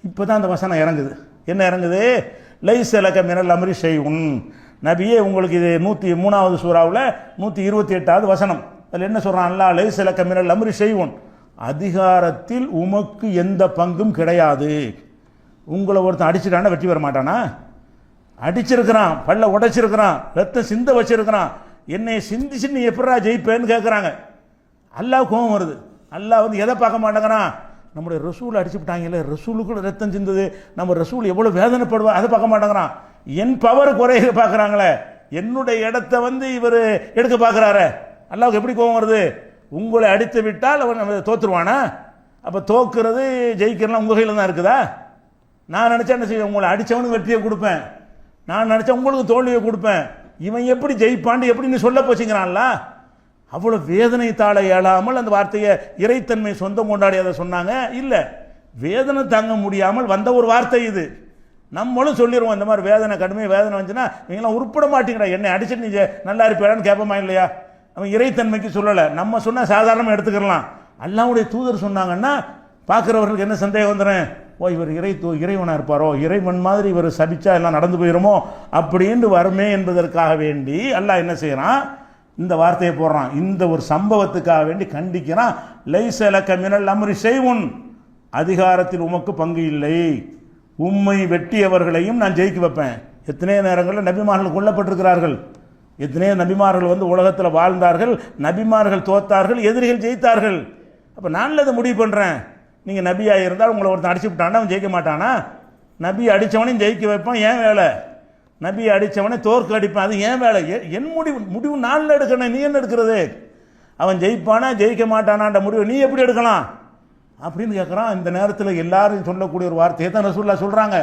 இப்போ தான் அந்த வசனம் இறங்குது. என்ன இறங்குது? லைஸ லக மினல் அம்ரி ஷைஉன், நபியே உங்களுக்கு இது 103வது சூறாவில் 128வது வசனம். அதில் என்ன சொல்கிறான் அல்லாஹ்? லைஸ லக மினல் அம்ரி ஷைஉன், அதிகாரத்தில் உமக்கு எந்த பங்கும் கிடையாது. உங்களை ஒருத்தன் அடிச்சுட்டானா வெற்றி பெற மாட்டானா? அடிச்சிருக்கிறான், பல்ல உடைச்சிருக்கிறான், ரத்தம் சிந்த வச்சிருக்கிறான், என்னை சிந்திச்சு நீ எப்படா ஜெயிப்பேன்னு கேட்குறாங்க. அல்லாஹ் கோபம் வருது. அல்லாஹ் வந்து எதை பார்க்க மாட்டேங்கிறான்? நம்முடைய ரசூல் அடிச்சு விட்டாங்கல்ல, ரசூலுக்குள்ள ரத்தம் சிந்தது, நம்ம ரசூல் எவ்வளோ வேதனைப்படுவா அதை பார்க்க மாட்டேங்கிறான். என் பவர் குறைய பார்க்குறாங்களே, என்னுடைய இடத்த வந்து இவர் எடுக்க பார்க்குறாரு. அல்லாவுக்கு எப்படி கோபம் வருது? உங்களை அடித்து விட்டால் அவன் தோத்துருவானா? அப்போ தோக்குறது ஜெயிக்கிறலாம் உங்கள் கையில் தான் இருக்குதா? நான் நினச்சா என்ன செய்வேன்? உங்களை அடித்தவனுக்கு வெற்றியை கொடுப்பேன், நான் நினச்சா உங்களுக்கு தோல்வியை கொடுப்பேன். இவன் எப்படி ஜெயிப்பான்னு எப்படி நீ சொல்ல போச்சுங்கிறான்ல. அவ்வளோ வேதனை தாழ இயலாமல் அந்த வார்த்தையை இறைத்தன்மை சொந்தம் கொண்டாடி அதை சொன்னாங்க. இல்லை, வேதனை தாங்க முடியாமல் வந்த ஒரு வார்த்தை இது. நம்மளும் சொல்லிடுவோம், இந்த மாதிரி வேதனை கடுமையாக வேதனை வந்துச்சுன்னா நீங்களாம் உருப்பட மாட்டீங்கடா, என்னை அடிச்சுட்டு நீ நல்லா இருப்பேடான்னு கேட்போமா இல்லையா? அவன் இறைத்தன்மைக்கு சொல்லலை, நம்ம சொன்னால் சாதாரணமாக எடுத்துக்கலாம். அல்லாஹ்வுடைய தூதர் சொன்னாங்கன்னா பார்க்குறவர்களுக்கு என்ன சந்தேகம் வந்துடும்? ஓ, இவர் இறைவனாக இருப்பாரோ, இறைவன் மாதிரி இவர் சபிச்சா எல்லாம் நடந்து போயிடுமோ அப்படின்னு வருமே என்பதற்காக வேண்டி அல்லாஹ் என்ன செய்யறான்? இந்த வார்த்தையை போடுறான். இந்த ஒரு சம்பவத்துக்காக வேண்டி கண்டிக்கிறான். லைஸ லக மினல் அம்ரி ஷைஉன், அதிகாரத்தில் உமக்கு பங்கு இல்லை, உம்மை வெட்டியவர்களையும் நான் ஜெயிக்க வைப்பேன். எத்தனையோ நேரங்களில் நபிமார்கள் கொல்லப்பட்டிருக்கிறார்கள், எத்தனையோ நபிமார்கள் வந்து உலகத்தில் வாழ்ந்தார்கள், நபிமார்கள் தோத்தார்கள், எதிரிகள் ஜெயித்தார்கள். அப்போ நான் அதை முடிவு பண்ணுறேன். நீங்கள் நபியாக இருந்தால் உங்களை ஒருத்தன் அடிச்சு விட்டான்னா அவன் ஜெயிக்க மாட்டானா? நபி அடித்தவனையும் ஜெயிக்க வைப்பான், ஏன் வேலை? நபி அடித்தவனை தோற்க அடிப்பான், அது ஏன் வேலை? என் முடிவு நாளில் எடுக்கணும், நீ என்ன எடுக்கிறது? அவன் ஜெயிப்பானா ஜெயிக்க மாட்டானான்ற முடிவு நீ எப்படி எடுக்கலாம் அப்படின்னு கேட்குறான். இந்த நேரத்தில் எல்லாரும் சொல்லக்கூடிய ஒரு வார்த்தையை தான் ரசூலுல்லாஹ் சொல்கிறாங்க.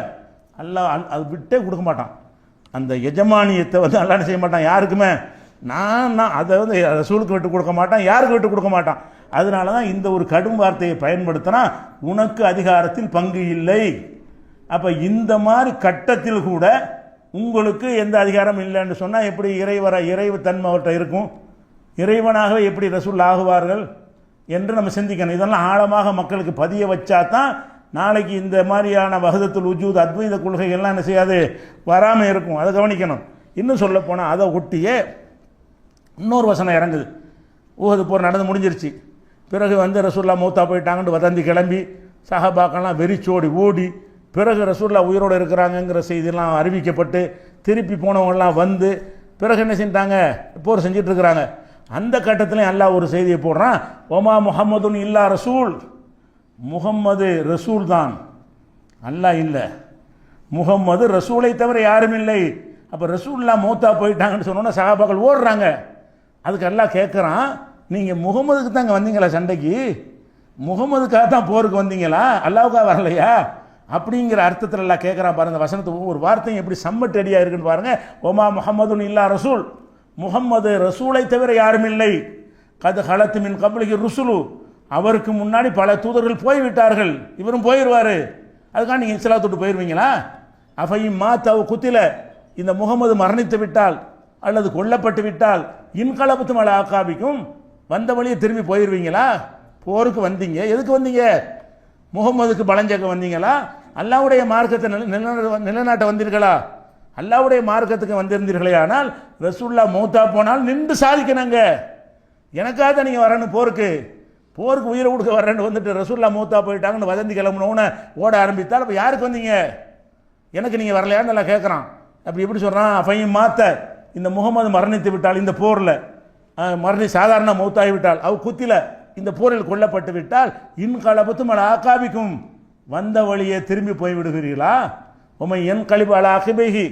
அல்லாஹ் அது விட்டே கொடுக்க மாட்டான். அந்த எஜமானியத்தை வந்து அல்லாஹ் என்ன செய்ய மாட்டான் யாருக்குமே. நான் அதை வந்து ரசூலுக்கு விட்டு கொடுக்க மாட்டான், யாருக்கு விட்டு கொடுக்க மாட்டான். அதனால தான் இந்த ஒரு கடும் வார்த்தையை பயன்படுத்தினா உனக்கு அதிகாரத்தில் பங்கு இல்லை. அப்போ இந்த மாதிரி கட்டத்தில் கூட உங்களுக்கு எந்த அதிகாரம் இல்லைன்னு சொன்னால் எப்படி இறைவு தன்மை அவர்கிட்ட இருக்கும்? இறைவனாகவே எப்படி ரசூல் ஆகுவார்கள் என்று நம்ம சிந்திக்கணும். இதெல்லாம் ஆழமாக மக்களுக்கு பதிய வச்சா தான் நாளைக்கு இந்த மாதிரியான வஹதத்துல் வஜூத் அத்வைத கொள்கைகள்லாம் என்ன செய்யாது, வராமல் இருக்கும். அதை கவனிக்கணும். இன்னும் சொல்ல போனால் அதை ஒட்டியே இன்னொரு வசனம் இறங்குது. ஊஹது போர் நடந்து முடிஞ்சிருச்சு. பிறகு வந்து ரசூல்லா மூத்தா போயிட்டாங்கன்னு வதந்தி கிளம்பி சஹாபாக்கெல்லாம் வெறிச்சோடி ஓடி, பிறகு ரசூல்லா உயிரோடு இருக்கிறாங்கங்கிற செய்தியெல்லாம் அறிவிக்கப்பட்டு திருப்பி போனவங்கெல்லாம் வந்து பிறகு என்ன செஞ்சிட்டாங்க, போர் செஞ்சுட்டு இருக்கிறாங்க. அந்த கட்டத்திலையும் அல்லாஹ் ஒரு செய்தியை போடுறான், ஒமா முஹம்மதுன் இல்லா ரசூல், முகம்மது ரசூல் தான், அல்லாஹ் இல்லை. முகம்மது ரசூலை தவிர யாரும் இல்லை. அப்போ ரசூல்லா மூத்தா போயிட்டாங்கன்னு சொன்னோன்னா சஹாபாக்கள் ஓடுறாங்க. அதுக்கு அல்லாஹ் கேட்குறான், நீங்கள் முகமதுக்கு தாங்க வந்தீங்களா சண்டைக்கு? முகமதுக்காக தான் போருக்கு வந்தீங்களா, அல்லாவுக்காக வரலையா? அப்படிங்கிற அர்த்தத்தில் எல்லாம் கேட்குறான் பாருங்க. வசனத்துக்கு ஒரு வார்த்தையும் எப்படி சம்மட்டு அடியாக இருக்குன்னு பாருங்க. ஒமா முஹம்மதுன் இல்லா ரசூல், முகம்மது ரசூலை தவிர யாரும் இல்லை. கது ஹலத்து மின் கப்லிகி ருசுலு, அவருக்கு முன்னாடி பல தூதர்கள் போய்விட்டார்கள், இவரும் போயிடுவார். அதுக்காக நீங்கள் இஸ்லாத்தோட்டு போயிடுவீங்களா? அஃபையும் மாத்தவு குத்தில, இந்த முகமது மரணித்து விட்டால் அல்லது கொல்லப்பட்டு விட்டால் இன்கலபத்து மலை ஆக்காபிக்கும், வந்த வழியை திரும்பி போயிடுவீங்களா? போருக்கு வந்தீங்க, எதுக்கு வந்தீங்க? முகம்மதுக்கு பலஞ்சக்க வந்தீங்களா? அல்லாவுடைய மார்க்கத்தை நிலைநாட்ட வந்தீர்களா? அல்லாவுடைய மார்க்கத்துக்கு வந்திருந்தீர்களே. ஆனால் ரசூல்லா மௌத்தா போனால் நின்று சாதிக்கணுங்க. எனக்காக தான் நீங்கள் வரணும், போருக்கு உயிரை கொடுக்க வரேன்னு வந்துட்டு ரசூல்லா மௌத்தா போயிட்டாங்கன்னு வதந்தி கிளம்புனோன்னு ஓட ஆரம்பித்தால் அப்போ யாருக்கு வந்தீங்க? எனக்கு நீங்கள் வரலையான்னு நல்லா கேட்குறான். அப்படி எப்படி சொல்கிறான்? அஃபையும் மாத்த, இந்த முகமது மரணித்து விட்டால், இந்த போரில் சாதாரண மௌத்தாகி விட்டால், குத்தில இந்த போரில் கொல்லப்பட்டு விட்டால் இன்கலபத்தும் அல ஆக்காபிக்கும், வந்த வழியை திரும்பி போய்விடுகிறீர்களா? உமை என் கழிவு அல அகிபேகி,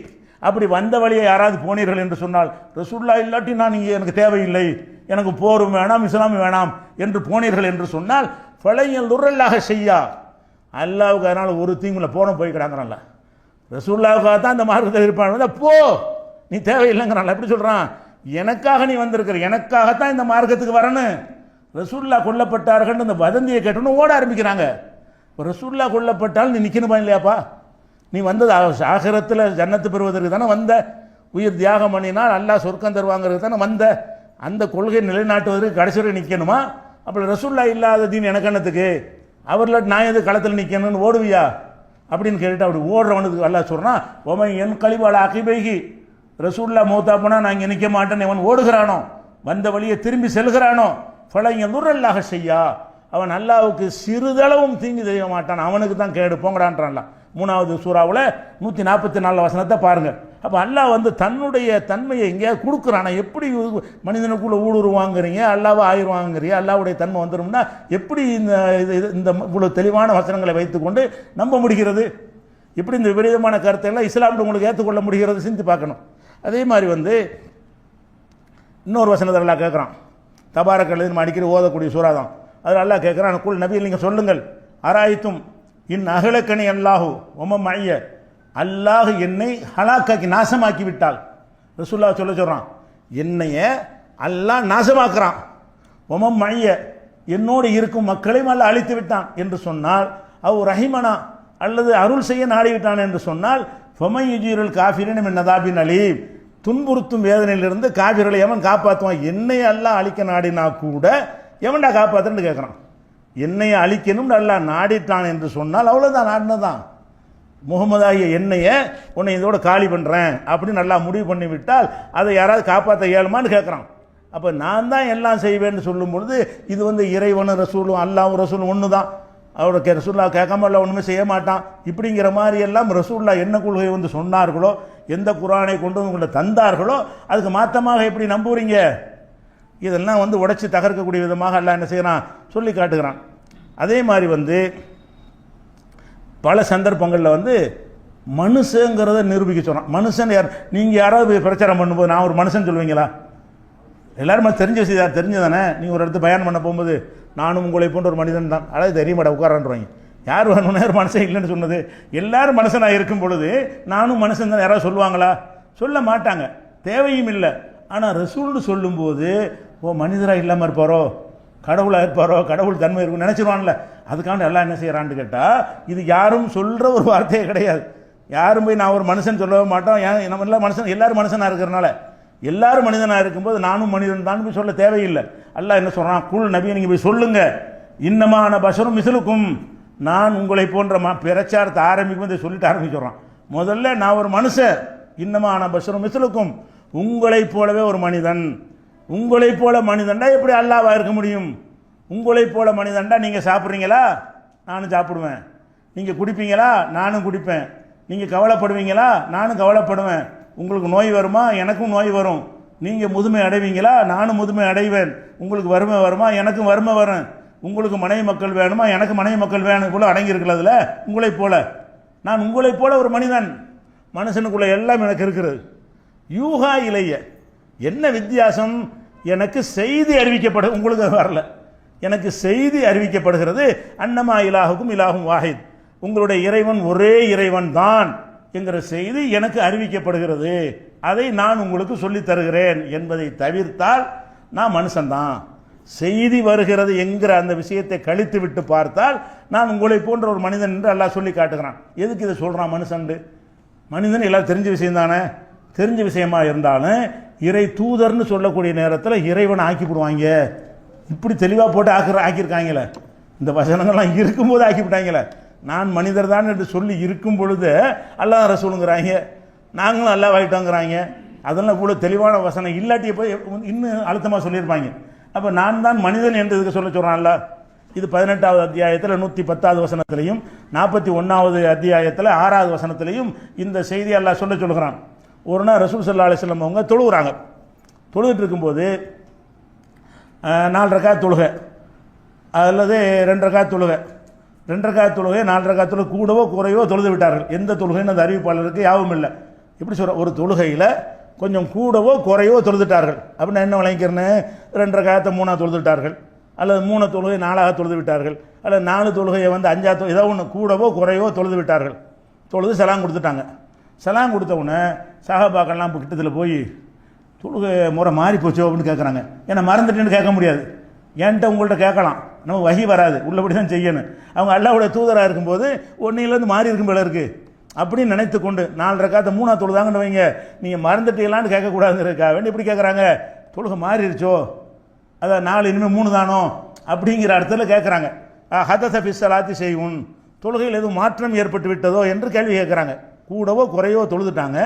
அப்படி வந்த வழியை யாராவது போனீர்கள் என்று சொன்னால், ரசூல்லா இல்லாட்டி நான் இங்கே எனக்கு தேவையில்லை, எனக்கு போரும் வேணாம் இஸ்லாமும் வேணாம் என்று போனீர்கள் என்று சொன்னால் ஃபலையல் துர்ரல்லாக செய்யா, அல்லாவுக்கு அதனால் ஒரு தீங்குல போய் கிடாங்கிறான்ல. ரசூல்லாவுக்காக தான் இந்த மார்க்கத்தில் இருப்பான், போ நீ தேவையில்லைங்கிறான்ல. எப்படி சொல்கிறான்? எனக்காக நீ வந்திருக்கிற, எனக்காகத்தான் இந்த மார்க்கத்துக்கு வரணும். ரசூல்லா கொல்லப்பட்டார்கள் இந்த வதந்தியை கேட்டோன்னு ஓட ஆரம்பிக்கிறாங்க. இப்போ ரசூல்லா கொல்லப்பட்டால் நீ நிற்கணுமா இல்லையாப்பா? நீ வந்தது ஆகிரத்தில் ஜன்னத்து பெறுவதற்கு தானே வந்த, உயிர் தியாகம் பண்ணினால் அல்லாஹ் சொர்க்கம் தருவாங்கிறது தானே வந்த, அந்த கொள்கை நிலைநாட்டுவதற்கு கடைசி வரை நிற்கணுமா? அப்படி ரசூல்லா இல்லாத தீன் எனக்கு என்னத்துக்கு, அவர்ல நான் எது களத்தில் நிற்கணும்னு ஓடுவியா அப்படின்னு கேட்டுட்டு அப்படி ஓடுறவனுக்கு அல்லாஹ் சொல்கிறான், ஒமை என் கழிவாள அகிபைகி, ரசூல்லா மௌத்தா போனால் நான் இங்கே நிற்க மாட்டேன்னு அவன் ஓடுகிறானோ, வந்த வழியை திரும்பி செல்கிறானோ, ஃபலையல் துர்ரல்லாக செய்யா, அவன் அல்லாவுக்கு சிறிதளவும் தீங்கு செய்ய மாட்டான், அவனுக்கு தான் கேடு போங்கடான்றான்ல. 3வது சூறாவில் 144 வசனத்தை பாருங்கள். அப்போ அல்லாஹ் வந்து தன்னுடைய தன்மையை எங்கேயாவது கொடுக்குறானா? எப்படி மனிதனுக்குள்ளே ஊடுருவாங்கிறீங்க, அல்லாவை ஆயிடுவாங்கிறீங்க, அல்லாவுடைய தன்மை வந்துடும்னா எப்படி இந்த இவ்வளோ தெளிவான வசனங்களை வைத்துக்கொண்டு நம்ப முடிகிறது? இப்படி இந்த விபரீதமான கருத்தை எல்லாம் இஸ்லாமில் உங்களுக்கு ஏற்றுக்கொள்ள முடிகிறது சிந்தித்து பார்க்கணும். அதே மாதிரி இன்னொரு வசனத்தில் அல்லாஹ் கேட்குறான், தபாரக்கல் நம்ம அடிக்கடி ஓதக்கூடிய சூறா தான். அதில் அல்லாஹ் கேட்குறான், குல் நபியில் நீங்கள் சொல்லுங்கள், ஆராய்த்தும் இன் அகலக்கணி அல்லாஹு ஒமம் ஐய, அல்லாஹ் என்னை ஹலாக்காக்கி நாசமாக்கி விட்டால், ரசூலுல்லாஹ் சொல்கிறான், என்னைய அல்லாஹ் நாசமாக்குறான், ஒமம் ஐய என்னோடு இருக்கும் மக்களையும் அல்லாஹ் அழித்து விட்டான் என்று சொன்னால், அவ் ரஹிமனா அல்லது அருள் செய்ய நாடிவிட்டான் என்று சொன்னால், ஃபமை யுஜீருல் காஃபிரின் மின் அதாபின் அலீம், துன்புறுத்தும் வேதனையிலிருந்து காபிர்களை எவன் காப்பாற்றுவான்? என்னை அல்லாஹ் அழிக்க நாடினா கூட எவன்டா காப்பாற்றுன்னு கேட்குறான். என்னையை அழிக்கணும் அல்லாஹ் நாடிட்டான் என்று சொன்னால் அவ்வளோதான், நாடினதான். முகமதாகிய என்னையை உன்னை இதோட காலி பண்ணுறேன் அப்படின்னு நல்லா முடிவு பண்ணி விட்டால் அதை யாராவது காப்பாற்ற இயலுமான்னு கேட்குறான். அப்போ நான் தான் எல்லாம் செய்வேன்னு சொல்லும் பொழுது இது இறைவனும் ரசூலும் அல்லாவும் ரசூலும் ஒன்று தான். அவரோட ரசூல்லா கேட்காம எல்லாம் ஒன்றுமே செய்ய மாட்டான். இப்படிங்கிற மாதிரி எல்லாம் ரசூல்லா என்ன கொள்கை சொன்னார்களோ, எந்த குரானை கொண்டு உங்களை தந்தார்களோ அதுக்கு மாற்றமாக எப்படி நம்புறீங்க? இதெல்லாம் உடைச்சி தகர்க்கக்கூடிய விதமாக அல்லாஹ் என்ன செய்கிறான், சொல்லி காட்டுகிறான். அதே மாதிரி பல சந்தர்ப்பங்களில் மனுஷங்கிறத நிரூபிக்க சொல்கிறான். மனுஷன் யார்? நீங்கள் யாராவது பிரச்சாரம் பண்ணும்போது நான் ஒரு மனுஷன் சொல்லுவீங்களா? எல்லாருமே தெரிஞ்ச விஷயம் தெரிஞ்சதானே. நீங்கள் ஒரு இடத்து பயணம் பண்ண போகும்போது நானும் உங்களை போன்ற ஒரு மனிதன் தான், அதாவது தெரியுமாடா உட்காரான்றாங்க. யார் வேணும்னா யார் மனுஷன் இல்லைன்னு சொன்னது? எல்லாரும் மனுஷனாக இருக்கும் பொழுது நானும் மனுஷன் தான் யாராவது சொல்லுவாங்களா? சொல்ல மாட்டாங்க, தேவையும் இல்லை. ஆனால் ரசூல்னு சொல்லும்போது மனிதராக இல்லாமல் இருப்பாரோ, கடவுளாக இருப்பாரோ, கடவுள் தன்மை இருக்கும் நினச்சிருவான்ல. அதுக்காண்டி எல்லாம் என்ன செய்கிறான்னு கேட்டால், இது யாரும் சொல்கிற ஒரு வார்த்தையே கிடையாது. யாரும் போய் நான் ஒரு மனுஷன் சொல்லவே மாட்டோம். நம்ம எல்லாம் மனுஷன், எல்லாரும் மனுஷனாக இருக்கிறனால, எல்லாரும் மனிதனாக இருக்கும்போது நானும் மனிதன் தான் போய் சொல்ல தேவையில்லை. அல்லாஹ் என்ன சொல்கிறான், குல் நபியை நீங்கள் போய் சொல்லுங்க, இன்னமான பஷரும் மிஸ்லுக்கும், நான் உங்களை போன்ற பிரச்சாரத்தை ஆரம்பிக்கும் சொல்லிட்டு ஆரம்பிச்சுடுறான். முதல்ல நான் ஒரு மனுஷன், இன்னமான பஷரும் மிஸ்லுக்கும், உங்களைப் போலவே ஒரு மனிதன். உங்களைப் போல மனிதன்டா எப்படி அல்லாஹ்வா இருக்க முடியும்? உங்களைப் போல மனிதன்டா நீங்கள் சாப்பிட்றீங்களா? நானும் சாப்பிடுவேன். நீங்கள் குடிப்பீங்களா? நானும் குடிப்பேன். நீங்கள் கவலைப்படுவீங்களா? நானும் கவலைப்படுவேன். உங்களுக்கு நோய் வருமா? எனக்கும் நோய் வரும். நீங்கள் முதுமை அடைவீங்களா? நானும் முதுமை அடைவேன். உங்களுக்கு வறுமை வருமா? எனக்கும் வறுமை வரும். உங்களுக்கு மனைவி மக்கள் வேணுமா? எனக்கு மனைவி மக்கள் வேணும். போல அடங்கியிருக்கல அதில். உங்களைப் போல நான் உங்களைப் போல ஒரு மனிதன். மனுஷனுக்குள்ள எல்லாம் எனக்கு இருக்கிறது. யூஹா இலைய, என்ன வித்தியாசம்? எனக்கு செய்தி அறிவிக்கப்படும், உங்களுக்கு வரல. எனக்கு செய்தி அறிவிக்கப்படுகிறது. அன்னமா இலாஹுக்கும் இலாஹும் வாஹித், உங்களுடைய இறைவன் ஒரே இறைவன் தான் என்கிற செய்தி எனக்கு அறிவிக்கப்படுகிறது. அதை நான் உங்களுக்கு சொல்லித் தருகிறேன் என்பதை தவிர்த்தால் நான் மனுஷன்தான். செய்தி வருகிறது என்கிற அந்த விஷயத்தை கழித்து விட்டு பார்த்தால் நான் உங்களை போன்ற ஒரு மனிதன் என்று அல்லாஹ் சொல்லி காட்டுகிறான். எதுக்கு இதை சொல்கிறான் மனுஷன்? மனிதன் எல்லாம் தெரிஞ்ச விஷயம் தானே. தெரிஞ்ச விஷயமா இருந்தாலும் இறை தூதர்னு சொல்லக்கூடிய நேரத்தில் இறைவனை ஆக்கிவிடுவாங்க. இப்படி தெளிவாக போட்டு ஆக்கியிருக்காங்களே, இந்த வசனங்கள்லாம் இருக்கும்போது ஆக்கிவிட்டாங்களே. நான் மனிதர் தான் என்று சொல்லி இருக்கும் பொழுது அல்லாஹ் ரசூலுங்கிறாங்க, நாங்களும் அல்லாஹ் ஆகிட்டோங்கிறாங்க. அதெல்லாம் இவ்வளோ தெளிவான வசனம் இல்லாட்டிய போய் இன்னும் அழுத்தமாக சொல்லியிருப்பாங்க. அப்போ நான் தான் மனிதன் என்று இதுக்கு சொல்கிறான் அல்லாஹ். இது 18வது அத்தியாயத்தில் 110வது வசனத்திலையும் 41வது அத்தியாயத்தில் 6வது வசனத்திலையும் இந்த செய்தி அல்லாஹ் சொல்கிறான். ஒரு நாள் ரசூல் ஸல்லல்லாஹு அலைஹி வஸல்லம் அவங்க தொழுகிறாங்க. தொழுதுட்டு இருக்கும்போது 4 ரக்காத் தொழுகை அல்லது 2 ரக்காத் தொழுகை, 2 ரக்காத் தொழுகை 4 ரக்காத் தொழுகை கூடவோ குறைவோ தொழுது விட்டார்கள். எந்த தொழுகைன்னு அந்த அறிவிப்பாளருக்கு யாவும் இல்லை. எப்படி சொல்கிற, ஒரு தொழுகையில் கொஞ்சம் கூடவோ குறைவோ தொழுதுட்டார்கள் அப்படின்னு என்ன விளங்கிக்கிறேன்னு, 2 ரக்காத்தை 3ஆக தொழுதுட்டார்கள், அல்லது 3 தொழுகை 4ஆக தொழுது விட்டார்கள், அல்லது 4 தொழுகையை 5ஆக ஏதோ ஒன்று கூடவோ குறைவோ தொழுது விட்டார்கள். தொழுது சலாம் கொடுத்துட்டாங்க. சலாம் கொடுத்த உடனே சஹாபாக்கள்லாம் இப்போ கிட்டத்தில் போய் தொழுகை முறை மாறி போச்சோ அப்படின்னு கேட்குறாங்க. ஏன்னா மறந்துட்டேன்னு கேட்க முடியாது. என்கிட்ட உங்கள்கிட்ட கேட்கலாம், நம்ம வகி வராது, உள்ளபடி தான் செய்யணும். அவங்க அல்லாஹ்வுடைய தூதராக இருக்கும்போது ஒன்றிலேருந்து மாறி இருக்கும் போல இருக்குது அப்படின்னு நினைத்து கொண்டு 4 ரக்காத்தை 3ஆக தொழுதாங்கன்னு வைங்க, நீங்கள் மறந்துட்டீங்களான்னு கேட்கக்கூடாதுங்கிறதுக்காக வேண்டி இப்படி கேட்குறாங்க. தொழுகை மாறிடுச்சோ, அதான் 4 இனிமேல் 3 தானோ அப்படிங்கிற இடத்துல கேட்குறாங்க. ஹதஸ ஃபி ஸலாத்தி ஷைஉன், தொழுகையில் எதுவும் மாற்றம் ஏற்பட்டு விட்டதோ என்று கேள்வி கேட்குறாங்க. கூடவோ குறையோ தொழுதுட்டாங்க.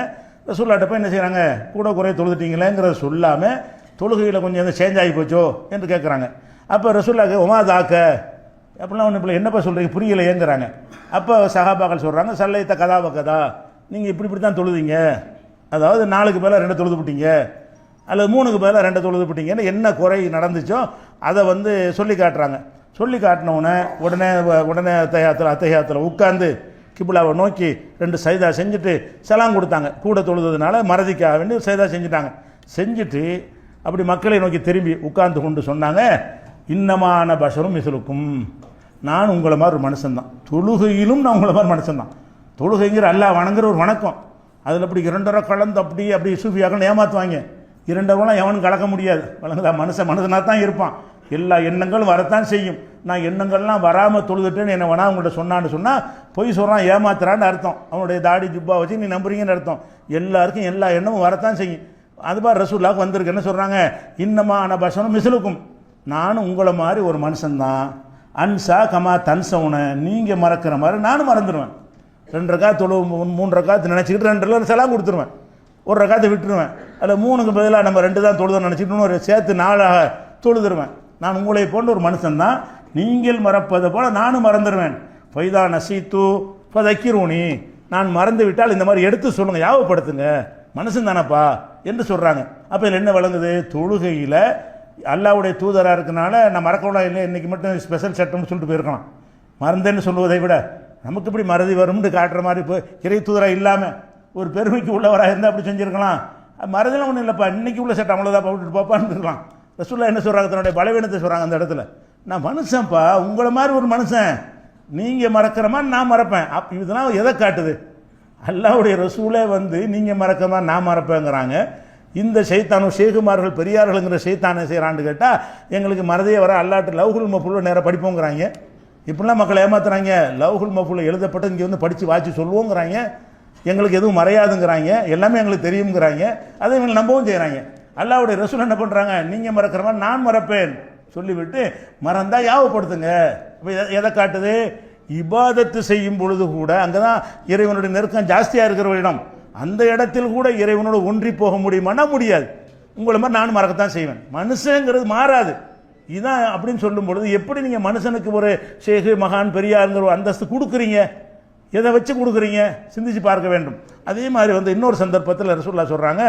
ரசூலுல்லாஹ்ட்ட போய் என்ன செய்கிறாங்க, கூட குறைய தொழுதுட்டீங்களேங்கிறத சொல்லாமல் தொழுகையில் கொஞ்சம் எதுவும் சேஞ்ச் ஆகி போச்சோ என்று கேட்குறாங்க. அப்போ ரசூலுல்லாஹ் ஒமா தாக்க அப்படிலாம் ஒன்று, இப்போ என்னப்பா சொல்கிறீங்க புரியலையேங்கிறாங்க. அப்போ சஹாபாக்கள் சொல்கிறாங்க, சல்லைத்த கதாவ கதா, நீங்கள் இப்படி தான் தொழுதீங்க, அதாவது 4க்கு மேலே 2 தொழுது விட்டீங்க, அல்லது 3க்கு மேலே 2 தொழுது விட்டீங்கன்னு என்ன குறை நடந்துச்சோ அதை சொல்லி காட்டுறாங்க. சொல்லி காட்டினவுடனே உடனே அத்தஹியாத்தில் உட்கார்ந்து கிபிலாவை நோக்கி 2 சைதா செஞ்சுட்டு சலாம் கொடுத்தாங்க. கூட தொழுதுனால மறதிக்காக வேண்டி சைதா செஞ்சுட்டாங்க. செஞ்சுட்டு அப்படி மக்களை நோக்கி திரும்பி உட்கார்ந்து கொண்டு சொன்னாங்க, இன்னமான பஷரும் மிஸ்லுக்கும், நான் உங்களை மாதிரி ஒரு மனுஷன்தான், தொழுகையிலும் நான் உங்களை மாதிரி மனுஷன்தான். தொழுகைங்கிற அல்லாஹ் வணங்குற ஒரு வணக்கம், அதில் அப்படி 2 கலந்து அப்படி சூஃபியாக்கள் ஏமாற்றுவாங்க. 2 எவனும் கலக்க முடியாது. வழங்குதா? மனுஷனாக தான் இருப்பான். எல்லா எண்ணங்களும் வரத்தான் செய்யும். நான் எண்ணங்கள்லாம் வராமல் தொழுதுட்டேன்னு என்ன வேணா உங்கள்கிட்ட சொன்னான்னு சொன்னால் பொய் சொல்கிறான், ஏமாத்துறான்னு அர்த்தம். அவனுடைய தாடி ஜுப்பா வச்சு நீ நம்புறீங்கன்னு அர்த்தம். எல்லாருக்கும் எல்லா எண்ணமும் வரத்தான் செய்யும். அதுபார் ரசூலுல்லாஹ் வந்திருக்கு. என்ன சொல்கிறாங்க? இன்னமான பஷரும் மிஸ்லுக்கும், நானும் உங்களை மாதிரி ஒரு மனுஷன்தான். அன்சா கமா தன்சவுன, நீங்கள் மறக்கிற மாதிரி நானும் மறந்துடுவேன். 2 ரக்காத் தொழு 3 ரக்காத்து நினச்சிக்கிட்டு 2 சலாம் கொடுத்துருவேன், 1 ரக்காத்தை விட்டுருவேன். அதில் 3க்கு பதிலாக நம்ம 2 தான் தொழுதுன்னு நினச்சிக்கிட்டு ஒரு சேர்த்து 4ஆக தொழுதுருவேன். நான் உங்களை போன்ற ஒரு மனுஷன்தான், நீங்கள் மறப்பதை போல் நானும் மறந்துடுவேன். ஃபைதா நசீத்து ஃபதக்கிரூனி, நான் மறந்து விட்டால் இந்த மாதிரி எடுத்து சொல்லுங்கள், யாவப்படுத்துங்க, மனுஷன் தானப்பா என்று சொல்கிறாங்க. அப்போ இதில் என்ன விளங்குது? தொழுகையில் அல்லாவுடைய தூதராக இருக்கனால நான் மறக்கலாம் இல்லை, இன்றைக்கி மட்டும் ஸ்பெஷல் சட்டம்னு சொல்லிட்டு போயிருக்கலாம். மறந்தேன்னு சொல்லுவதை விட நமக்கு இப்படி மறதி வரும்னு காட்டுற மாதிரி இப்போ இறை தூதராக இல்லாமல் ஒரு பெருமைக்கு உள்ளவராக இருந்தால் அப்படி செஞ்சுருக்கலாம். மறதிலாம் ஒன்றும் இல்லைப்பா, இன்றைக்கி உள்ள சட்டம் அவ்வளோதான் விட்டுட்டு போப்பான்னு இருக்கலாம். ரசூலுல்லாஹ் என்ன சொல்கிறாங்க? தன்னுடைய பலவீனத்தை சொல்கிறாங்க அந்த இடத்துல. நான் மனுஷன்ப்பா, உங்களை மாதிரி ஒரு மனுஷன், நீங்கள் மறக்கிற மாதிரி நான் மறப்பேன். இதெல்லாம் எதை காட்டுது? அல்லாஹ்வுடைய ரசூலே நீங்கள் மறக்கிற மாதிரி நான் மறப்பேங்கிறாங்க. இந்த ஷைத்தானும் ஷேகுமார்கள் பெரியார்கள்ங்கிற ஷைத்தானை செய்கிறான்னு கேட்டால் எங்களுக்கு மறதியே வர அல்லாட்டு லவ்ஹுல் மஃபூல் நேராக படிப்போங்கிறாங்க. இப்படிலாம் மக்களை ஏமாத்துறாங்க. லவ்ஹுல் மஃபூல் எழுதப்பட்டு இங்கே படித்து வாட்சி சொல்லுவோங்கிறாங்க. எங்களுக்கு எதுவும் மறையாதுங்கிறாங்க, எல்லாமே எங்களுக்கு தெரியுங்கிறாங்க. அதை இவங்க நம்பவும் செய்கிறாங்க. அல்லாஹ்வுடைய ரசூல் என்ன பண்ணுறாங்க? நீங்கள் மறக்கிற மாதிரி நான் மறப்பேன் சொல்லிவிட்டு மறந்தால் யாவப்படுத்துங்க. எதை காட்டுது? இபாதத்து செய்யும் பொழுது கூட அங்கே தான் இறைவனுடைய நெருக்கம் ஜாஸ்தியாக இருக்கிற இடம். அந்த இடத்தில் கூட இறைவனோடு ஒன்றி போக முடியுமானா முடியாது. உங்களை மாதிரி நானும் மறக்கத்தான் செய்வேன். மனுஷங்கிறது மாறாது. இதான் அப்படின்னு சொல்லும் பொழுது எப்படி நீங்கள் மனுஷனுக்கு ஒரு ஷேகு மகான் பெரியாருங்கிற ஒரு அந்தஸ்து கொடுக்குறீங்க? எதை வச்சு கொடுக்குறீங்க? சிந்திச்சு பார்க்க வேண்டும். அதே மாதிரி இன்னொரு சந்தர்ப்பத்தில் ரசூலுல்லாஹ் சொல்கிறாங்க,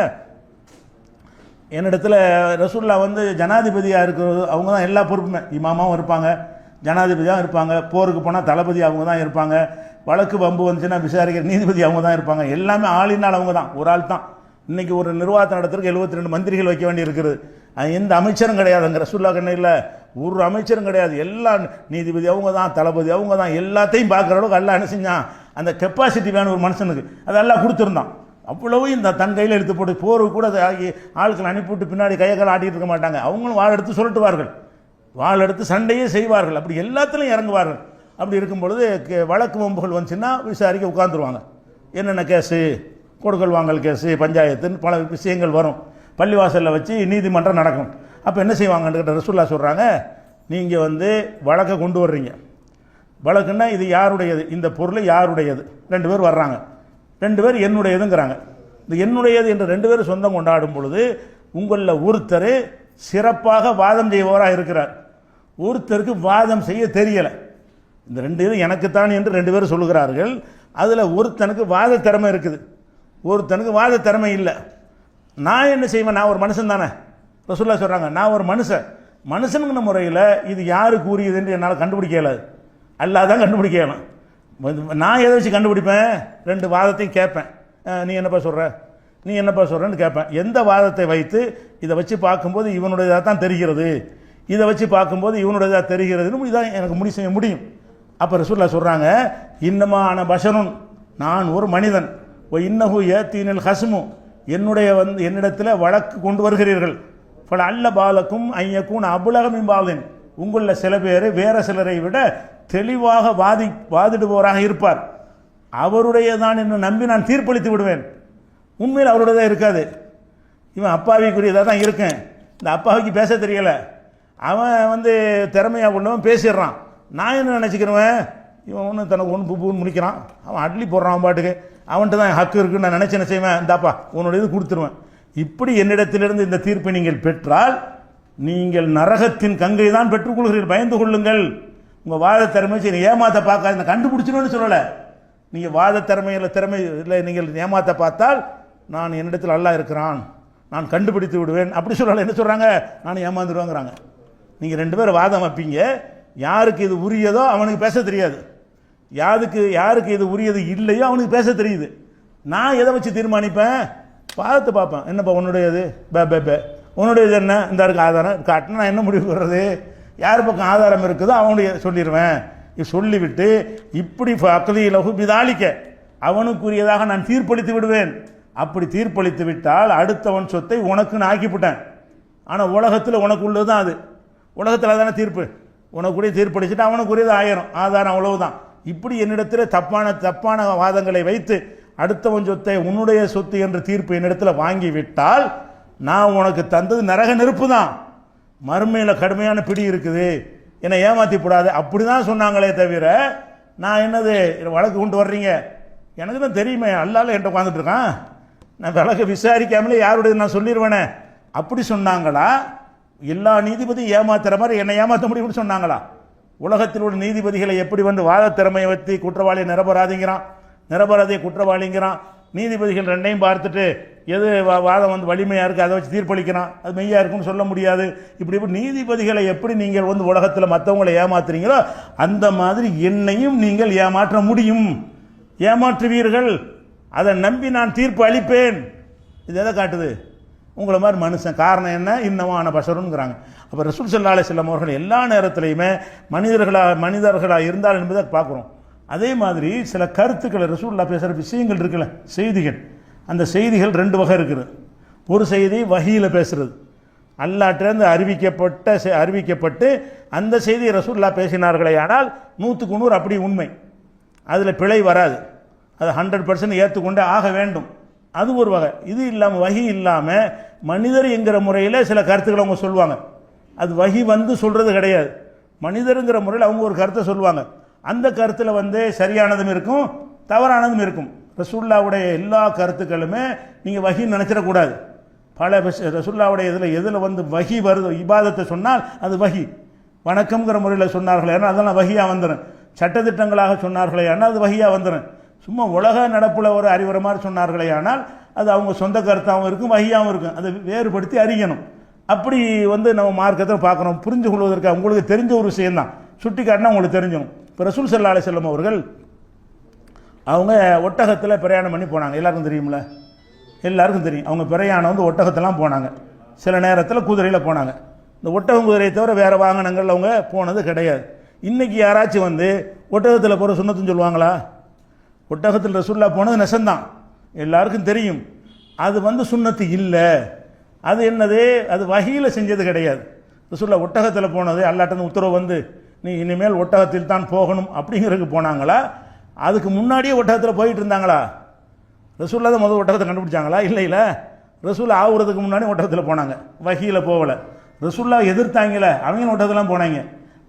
என்னிடத்துல ரசூலுல்லாஹ் ஜனாதிபதியாக இருக்கிறது, அவங்க தான் எல்லா பொறுப்புமே, இமாமாவும் இருப்பாங்க, ஜனாதிபதியாக இருப்பாங்க, போருக்கு போனால் தளபதி அவங்க தான் இருப்பாங்க, வழக்கு வம்பு வந்துச்சுன்னா விசாரிக்கிற நீதிபதி அவங்க தான் இருப்பாங்க. எல்லாமே ஆளினால் அவங்க தான், ஒரு ஆள் தான். இன்றைக்கி ஒரு நிர்வாகத்தை நடத்துறதுக்கு 72 மந்திரிகள் வைக்க வேண்டி இருக்கிறது. எந்த அமைச்சரும் கிடையாதுங்க ரசூலுல்லாஹ் கண்ணையில், ஒரு அமைச்சரும் கிடையாது. எல்லா நீதிபதி அவங்க தான், தளபதி அவங்க தான். எல்லாத்தையும் பார்க்குற அளவுக்கு அல்லாஹ் என்ன செஞ்சான்? அந்த கெப்பாசிட்டி வேணும் ஒரு மனுஷனுக்கு, அது எல்லாம் கொடுத்துருந்தான். அவ்வளவு இந்த தன் கையில் எடுத்து போட்டு போருக்கு கூட ஆட்கள் அனுப்பிவிட்டு பின்னாடி கையக்கால் ஆட்டிகிட்டு இருக்க மாட்டாங்க. அவங்களும் வாள் எடுத்து சுரட்டுவார்கள், வாள் எடுத்து சண்டையே செய்வார்கள், அப்படி எல்லாத்துலையும் இறங்குவார்கள். அப்படி இருக்கும் பொழுது வழக்கு வம்புகள் வந்துச்சுன்னா விசாரிக்க உட்காந்துருவாங்க. என்னென்ன கேஸு, கொடுக்கல் வாங்கல் கேஸு, பஞ்சாயத்துன்னு பல விஷயங்கள் வரும். பள்ளிவாசலில் வச்சு நீதிமன்றம் நடக்கும். அப்போ என்ன செய்வாங்கன்னு கேட்ட ரசூலுல்லாஹ் சொல்கிறாங்க, நீங்கள் வழக்கை கொண்டு வர்றீங்க. வழக்குன்னா இது யாருடையது, இந்த பொருள் யாருடையது, 2 பேர் வர்றாங்க, 2 பேர் என்னுடையதுங்கிறாங்க. இந்த என்னுடையது என்று 2 பேர் சொந்தம் கொண்டாடும் பொழுது உங்களில் ஒருத்தர் சிறப்பாக வாதம் செய்பவராக இருக்கிறார், ஒருத்தருக்கு வாதம் செய்ய தெரியலை. இந்த 2 இது எனக்குத்தான் என்று 2 பேர் சொல்லுகிறார்கள். அதில் ஒருத்தனுக்கு வாத திறமை இருக்குது, ஒருத்தனுக்கு வாத திறமை இல்லை. நான் என்ன செய்வேன்? நான் ஒரு மனுஷன் தானே. ரசூலுல்லாஹ் சொல்கிறாங்க, நான் ஒரு மனுஷனுங்கிற முறையில் இது யாருக்கு உரியது என்று என்னால் கண்டுபிடிக்க இயலாது, அல்லாஹ் தான் கண்டுபிடிக்க இயலும். நான் எதை வச்சு கண்டுபிடிப்பேன்? 2 வாதத்தையும் கேட்பேன். நீ என்னப்பா சொல்கிற, நீ என்னப்பா சொல்கிறேன்னு கேட்பேன். எந்த வாதத்தை வைத்து இதை வச்சு பார்க்கும்போது இவனுடையதாக தான் தெரிகிறது, இதை வச்சு பார்க்கும்போது இவனுடையதாக தெரிகிறதுன்னு இதான் எனக்கு முடிவு செய்ய முடியும். அப்போ ரசூலுல்லாஹ் சொல்கிறாங்க, இன்னமான பஷருன், நான் ஒரு மனிதன், இன்னஹு யதீனில் ஹஸ்மு, என்னுடைய என்னிடத்தில் வழக்கு கொண்டு வருகிறீர்கள், பல அல்ல பாலக்கும் ஐயக்கும் அபுலகமின் பாலின், உங்களில் சில பேர் வேற சிலரை விட தெளிவாக வாதிடுபவராக இருப்பார், அவருடைய தான் என்று நம்பி நான் தீர்ப்பளித்து விடுவேன். உண்மையில் அவருடையதாக இருக்காது, இவன் அப்பாவிக்குரியதாக தான் இருக்கேன், இந்த அப்பாவிக்கு பேச தெரியலை, அவன் திறமையாக உள்ளவன் பேசிடுறான், நான் என்ன நினச்சிக்கிறவன் இவன் தனக்கு பூன்னு முடிக்கிறான், அவன் அட்லி போடுறான், அவன் பாட்டுக்கு அவன்கிட்ட தான் ஹக்கு இருக்குன்னு நான் நினச்சி என்ன செய்வேன், இந்தாப்பா உன்னுடைய இது கொடுத்துருவேன். இப்படி என்னிடத்திலிருந்து இந்த தீர்ப்பை நீங்கள் பெற்றால் நீங்கள் நரகத்தின் கங்கை தான் பெற்றுக்கொள்கிறீர்கள், பயந்து கொள்ளுங்கள். உங்கள் வாத திறமை சரி ஏமாத்த பார்க்காத, கண்டுபிடிச்சிடும்னு சொல்லலை, நீங்கள் வாத திறமை இல்லை நீங்கள் ஏமாத்த பார்த்தால் நான் என்னிடத்தில் அல்லாஹ் இருக்கிறான், நான் கண்டுபிடித்து விடுவேன் அப்படி சொல்லலை. என்ன சொல்கிறாங்க? நான் ஏமாந்துடுவாங்கிறாங்க. நீங்கள் 2 பேரும் வாதம் வைப்பீங்க, யாருக்கு இது உரியதோ அவனுக்கு பேச தெரியாது, யாருக்கு இது உரியது இல்லையோ அவனுக்கு பேச தெரியுது. நான் எதை வச்சு தீர்மானிப்பேன்? பார்த்து பார்ப்பேன். என்னப்பா உன்னுடையது? உன்னுடையது என்ன? இந்த இருக்கு ஆதாரம் காட்டினா நான் என்ன முடிவு பண்ணுறது? யார் பக்கம் ஆதாரம் இருக்குதோ அவனுடைய சொல்லிடுவேன். சொல்லிவிட்டு இப்படி அக்கதியிலகு விதாளிக்க அவனுக்குரியதாக நான் தீர்ப்பளித்து விடுவேன். அப்படி தீர்ப்பளித்து விட்டால் அடுத்தவன் சொத்தை உனக்குன்னு ஆக்கிவிட்டேன். ஆனால் உலகத்தில் உனக்கு உள்ளது தான் அது. உலகத்தில் தானே தீர்ப்பு. உனக்குரிய தீர்ப்பளிச்சுட்டு அவனுக்குரியது 1000 ஆதாரம், அவ்வளவுதான். இப்படி என்னிடத்தில் தப்பான வாதங்களை வைத்து அடுத்தவன் சொத்தை உன்னுடைய சொத்து என்ற தீர்ப்பு என்னிடத்தில் வாங்கி விட்டால் நான் உனக்கு தந்தது நரக நெருப்பு தான். மறுமையில் கடுமையான பிடி இருக்குது, என்னை ஏமாத்தி கூடாது அப்படி தான் சொன்னாங்களே தவிர நான் என்னது வழக்கு கொண்டு வர்றீங்க, எனக்கு தான் தெரியுமே அல்லால என்கிட்ட உட்காந்துட்டு இருக்கான், நான் வழக்கை விசாரிக்காமலே யாருடைய நான் சொல்லிடுவேனே அப்படி சொன்னாங்களா? எல்லா நீதிபதியும் ஏமாத்துற மாதிரி என்னை ஏமாற்ற முடியும்னு சொன்னாங்களா? உலகத்தில் உள்ள நீதிபதிகளை எப்படி வந்து வாத திறமையை வச்சு குற்றவாளியை நிரபராதிங்கிறான், நிரபராதியை குற்றவாளிங்கிறான். நீதிபதிகள் ரெண்டையும் பார்த்துட்டு எது வாதம் வந்து வலிமையாக இருக்குது அதை வச்சு தீர்ப்பளிக்கிறான், அது மெய்யாக இருக்குன்னு சொல்ல முடியாது. இப்படி நீதிபதிகளை எப்படி நீங்கள் வந்து உலகத்தில் மற்றவங்களை ஏமாத்துறீங்களோ அந்த மாதிரி என்னையும் நீங்கள் ஏமாற்ற முடியும், ஏமாற்றுவீர்கள். அதை நம்பி நான் தீர்ப்பு அளிப்பேன். இது எதை காட்டுது? உங்களை மாதிரி மனுஷன். காரணம் என்ன? இன்னமான பஷருங்கிறாங்க. அப்போ ரசூல் ஸல்லல்லாஹு அலைஹி வஸல்லம் அவர்கள் எல்லா நேரத்திலையுமே மனிதர்களாக இருந்தால் என்பதை பார்க்குறோம். அதே மாதிரி சில கருத்துக்களை ரசூலுல்லாஹ் பேசுகிற விஷயங்கள் இருக்குல்ல, செய்திகள், அந்த செய்திகள் 2 வகை இருக்குது. ஒரு செய்தி வஹீயில் பேசுறது, அல்லாஹ்விலிருந்து அறிவிக்கப்பட்டு அந்த செய்தியை ரசூலுல்லாஹ் பேசினார்களே ஆனால் 100க்கு 100 அப்படி உண்மை, அதில் பிழை வராது, அது 100% ஏற்றுக்கொண்டே ஆக வேண்டும். அது ஒரு வகை. இது இல்லாமல் வஹி இல்லாமல் மனிதர் என்கிற முறையில் சில கருத்துக்களை அவங்க சொல்லுவாங்க. அது வஹி வந்து சொல்கிறது கிடையாது, மனிதருங்கிற முறையில் அவங்க ஒரு கருத்தை சொல்லுவாங்க. அந்த கருத்தில் வந்து சரியானதும் இருக்கும் தவறானதும் இருக்கும். ரசூலுல்லாஹ்வுடைய எல்லா கருத்துக்களுமே நீங்கள் வஹின்னு நினச்சிடக்கூடாது. பல ரசூலுல்லாஹ்வுடைய எதில் வந்து வஹி வருது, இபாதத்தை சொன்னால் அது வஹி. வணக்கம்ங்கிற முறையில் சொன்னார்களே ஆனால் அதெல்லாம் வஹியாக வந்துடும். சட்டத்திட்டங்களாக சொன்னார்களே ஆனால் அது வஹியாக வந்துடும். சும்மா உலக நடப்பில் ஒரு அறிவுரை மாதிரி சொன்னார்களே ஆனால் அது அவங்க சொந்த கருத்தாகவும் இருக்கும், வஹியாகவும் இருக்கும். அதை வேறுபடுத்தி அறியணும். அப்படி வந்து நம்ம மார்க்கத்தை பார்க்கணும். புரிஞ்சு கொள்வதற்கு உங்களுக்கு தெரிஞ்ச ஒரு விஷயம்தான் சுட்டி காட்டினா உங்களுக்கு தெரிஞ்சிடும். இப்போ ரசூல் ஸல்லல்லாஹு அலைஹி வஸல்லம் அவர்கள் அவங்க ஒட்டகத்தில் பிரயாணம் பண்ணி போனாங்க. எல்லாருக்கும் தெரியும்ல, எல்லாருக்கும் தெரியும். அவங்க பிரயாணம் வந்து ஒட்டகத்தெல்லாம் போனாங்க, சில நேரத்தில் குதிரையில் போனாங்க. இந்த ஒட்டகம் குதிரையை தவிர வேறு வாகனங்கள் அவங்க போனது கிடையாது. இன்றைக்கி யாராச்சும் வந்து ஒட்டகத்தில் போகிற சுன்னத்துன்னு சொல்லுவாங்களா? ஒட்டகத்தில் ரசூலுல்லாஹ் போனது நெசந்தான், எல்லாருக்கும் தெரியும். அது வந்து சுன்னத்து இல்லை. அது என்னது? அது வஹீயில் செஞ்சது கிடையாது. ரசூலுல்லாஹ் ஒட்டகத்தில் போனது அல்லாஹ்ட்ட உத்தரவு வந்து நீ இனிமேல் ஒட்டகத்தில் தான் போகணும் அப்படிங்கிறதுக்கு போனாங்களா? அதுக்கு முன்னாடியே ஒட்டகத்தில் போயிட்டு இருந்தாங்களா? ரசூலுல்லாஹ் தான் முதல் ஒட்டகத்தை கண்டுபிடிச்சாங்களா? இல்லை. ரசூலுல்லாஹ் ஆகுறதுக்கு முன்னாடி ஒட்டகத்தில் போனாங்க, வஹீயில் போகலை. ரசூலுல்லாஹ் எதிர்த்தாங்கள, அவங்க ஒட்டகத்தெல்லாம் போனாங்க.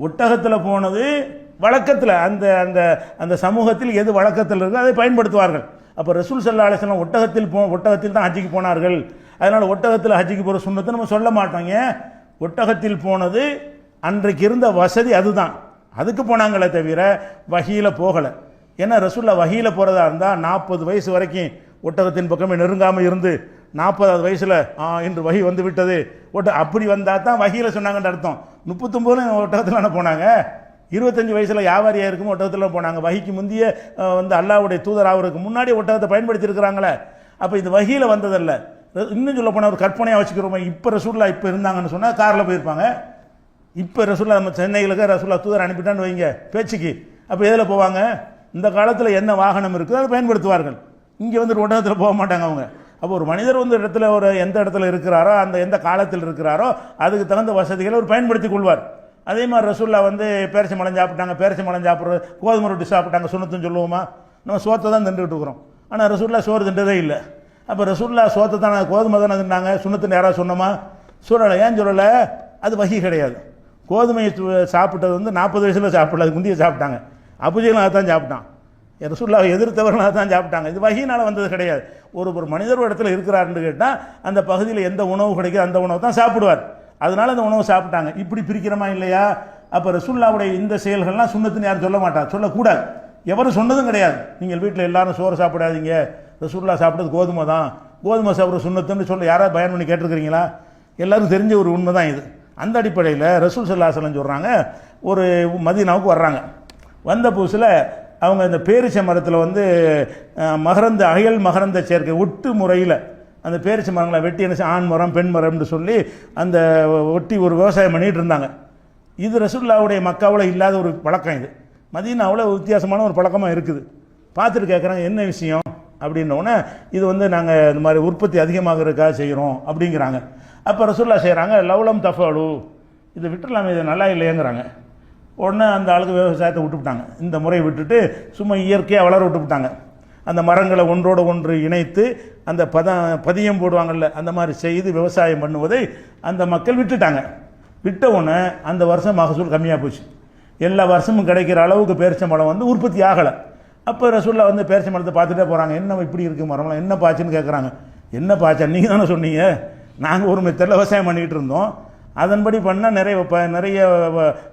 ஒட்டகத்தில் போனது வழக்கத்தில் அந்த அந்த அந்த சமூகத்தில் எது வழக்கத்தில் இருக்கோ அதை பயன்படுத்துவார்கள். அப்போ ரசூல் ஸல்லல்லாஹு அலைஹி வஸல்லம் ஒட்டகத்தில் தான் ஹஜ்ஜிக்கு போனார்கள். அதனால் ஒட்டகத்தில் ஹஜ்ஜிக்கு போகிற சுன்னத்தை நம்ம சொல்ல மாட்டோங்க. ஒட்டகத்தில் போனது அன்றைக்கு இருந்த வசதி அதுதான், அதுக்கு போனாங்களே தவிர வஹீயில் போகலை. ஏன்னா ரசூலுல்லாஹ் வஹீயில் போகிறதா இருந்தால் 40 வயசு வரைக்கும் ஒட்டகத்தின் பக்கமே நெருங்காமல் இருந்து 40வது வயசில் இன்று வஹி வந்து விட்டது அப்படி வந்தால் தான் வஹீயில் சொன்னாங்கன்ற அர்த்தம். 39 ஒட்டகத்தில் போனாங்க. 25 வயசில் வியாபாரியாக இருக்கும் ஒட்டகத்தில் போனாங்க. வஹிக்கு முந்தைய வந்து அல்லாஹ்வுடைய தூதர் ஆகிறதுக்கு முன்னாடி ஒட்டகத்தை பயன்படுத்தியிருக்கிறாங்களே. அப்போ இது வஹீயில் வந்ததல்ல. இன்னும் சொல்ல போனால் ஒரு கற்பனையாக வச்சுக்கிறோம். இப்போ ரசூலுல்லாஹ் இப்போ இருந்தாங்கன்னு சொன்னால் காரில் போயிருப்பாங்க. இப்போ ரசூலுல்லாஹ் நம்ம சென்னையிலுக்கு ரசூலுல்லாஹ் தூதர் அனுப்பிட்டான்னு வைங்க பேச்சுக்கு, அப்போ எதில் போவாங்க? இந்த காலத்தில் என்ன வாகனம் இருக்குதோ அதை பயன்படுத்துவார்கள். இங்கே வந்து ஒட்டகத்தில் போக மாட்டாங்க அவங்க. அப்போ ஒரு மனிதர் வந்து இடத்துல எந்த இடத்துல இருக்கிறாரோ அந்த எந்த காலத்தில் இருக்கிறாரோ அதுக்கு தகுந்த வசதிகளை அவர் பயன்படுத்தி கொள்வார். அதே மாதிரி ரசூலுல்லாஹ் வந்து பேரிச்சை மலம் சாப்பிட்டாங்க, பேரிச்சை மலம் சாப்பிட்றது, கோதுமை ரொட்டி சாப்பிட்டாங்க, சுன்னத்துன்னு சொல்லுவோமா? நம்ம சோத்தை தான் தின்றுட்டு இருக்கிறோம். ஆனால் ரசூலுல்லாஹ் சோறு தின்றதே இல்லை. அப்போ ரசூலுல்லாஹ் சோத்தை தானே கோதுமை தானே தின்னாங்க, சுன்னத்துன்னு யாராவது சொன்னோமா? சொல்லலை. ஏன் சொல்லலை? அது வஹி கிடையாது. கோதுமை சாப்பிட்டது வந்து 40 வயசில் சாப்பிடல, அது முந்தைய சாப்பிட்டாங்க. அபூஜஹலும் அதை தான் சாப்பிட்டான், ரசூலுல்லாஹ் எதிர்த்தவர்கள் அதை தான் சாப்பிட்டாங்க. இது வஹினால் வந்தது கிடையாது. ஒரு மனிதர் இடத்துல இருக்கிறாருன்னு கேட்டால் அந்த பகுதியில் எந்த உணவு கிடைக்குது அந்த உணவு தான் சாப்பிடுவார். அதனால அந்த உணவு சாப்பிட்டாங்க. இப்படி பிரிக்கிறமா இல்லையா? அப்போ ரசூலுல்லாஹ்வுடைய இந்த செயல்கள்லாம் சுன்னத்துன்னு யாரும் சொல்ல மாட்டார், சொல்லக்கூடாது. எவரும் சொன்னதும் கிடையாது. நீங்கள் வீட்டில் எல்லாரும் சோறு சாப்பிடாதீங்க, ரசூலுல்லாஹ் சாப்பிட்டது கோதுமை தான், கோதுமை சாப்பிட்ற சுன்னத்துன்னு சொல்ல யாராவது பயன் பண்ணி கேட்டிருக்கிறீங்களா? எல்லாரும் தெரிஞ்ச ஒரு உண்மை தான் இது. அந்த அடிப்படையில் ரசூல் ஸல்லல்லாஹு அலைஹி வஸல்லம் சொல்கிறாங்க, ஒரு மதீனாவுக்கு வர்றாங்க. வந்த புதுசில் அவங்க இந்த பேரிச்சை மரத்தில் வந்து மகரந்த அயல் மகரந்த சேர்க்கை ஒட்டு முறையில் அந்த பேரிச்சை மரங்களை வெட்டி என்ன ஆண் மரம் பெண் மரம்னு சொல்லி அந்த ஒட்டி ஒரு விவசாயம் பண்ணிகிட்டு இருந்தாங்க. இது ரசூலுல்லாஹ்வுடைய மக்காவில் இல்லாத ஒரு பழக்கம். இது மதீனாவில் வித்தியாசமான ஒரு பழக்கமாக இருக்குது. பார்த்துட்டு கேட்குறாங்க என்ன விஷயம் அப்படின்னோடனே, இது வந்து நாங்கள் இந்த மாதிரி உற்பத்தி அதிகமாகிறதுக்காக செய்கிறோம் அப்படிங்கிறாங்க. அப்போ ரசூலுல்லாஹ் செய்கிறாங்க, லவ்லம் தஃபாலு, இதை விட்டுடலாமே, இது நல்லா இல்லையேங்கிறாங்க. உடனே அந்த ஆளுக்கு விவசாயத்தை விட்டுவிட்டாங்க. இந்த முறையை விட்டுட்டு சும்மா இயற்கையாக வளர விட்டுவிட்டாங்க. அந்த மரங்களை ஒன்றோடு ஒன்று இணைத்து அந்த பதியம் போடுவாங்கள்ல, அந்த மாதிரி செய்து விவசாயம் பண்ணுவதை அந்த மக்கள் விட்டுட்டாங்க. விட்ட உடனே அந்த வருஷம் மகசூல் கம்மியாக போச்சு. எல்லா வருஷமும் கிடைக்கிற அளவுக்கு பேரிச்சம்பழம் வந்து உற்பத்தி ஆகலை. அப்போ ரசூலுல்லாஹ் வந்து பேரிச்சம்பழத்தை பார்த்துட்டே போகிறாங்க. என்ன இப்படி இருக்குது மரம்லாம், என்ன பாய்ச்சுன்னு கேட்குறாங்க. என்ன பாய்ச்சா, நீங்கள் தானே சொன்னீங்க, நாங்கள் ஒரு மெத்தடில் விவசாயம் பண்ணிக்கிட்டு இருந்தோம், அதன்படி பண்ணால் நிறைய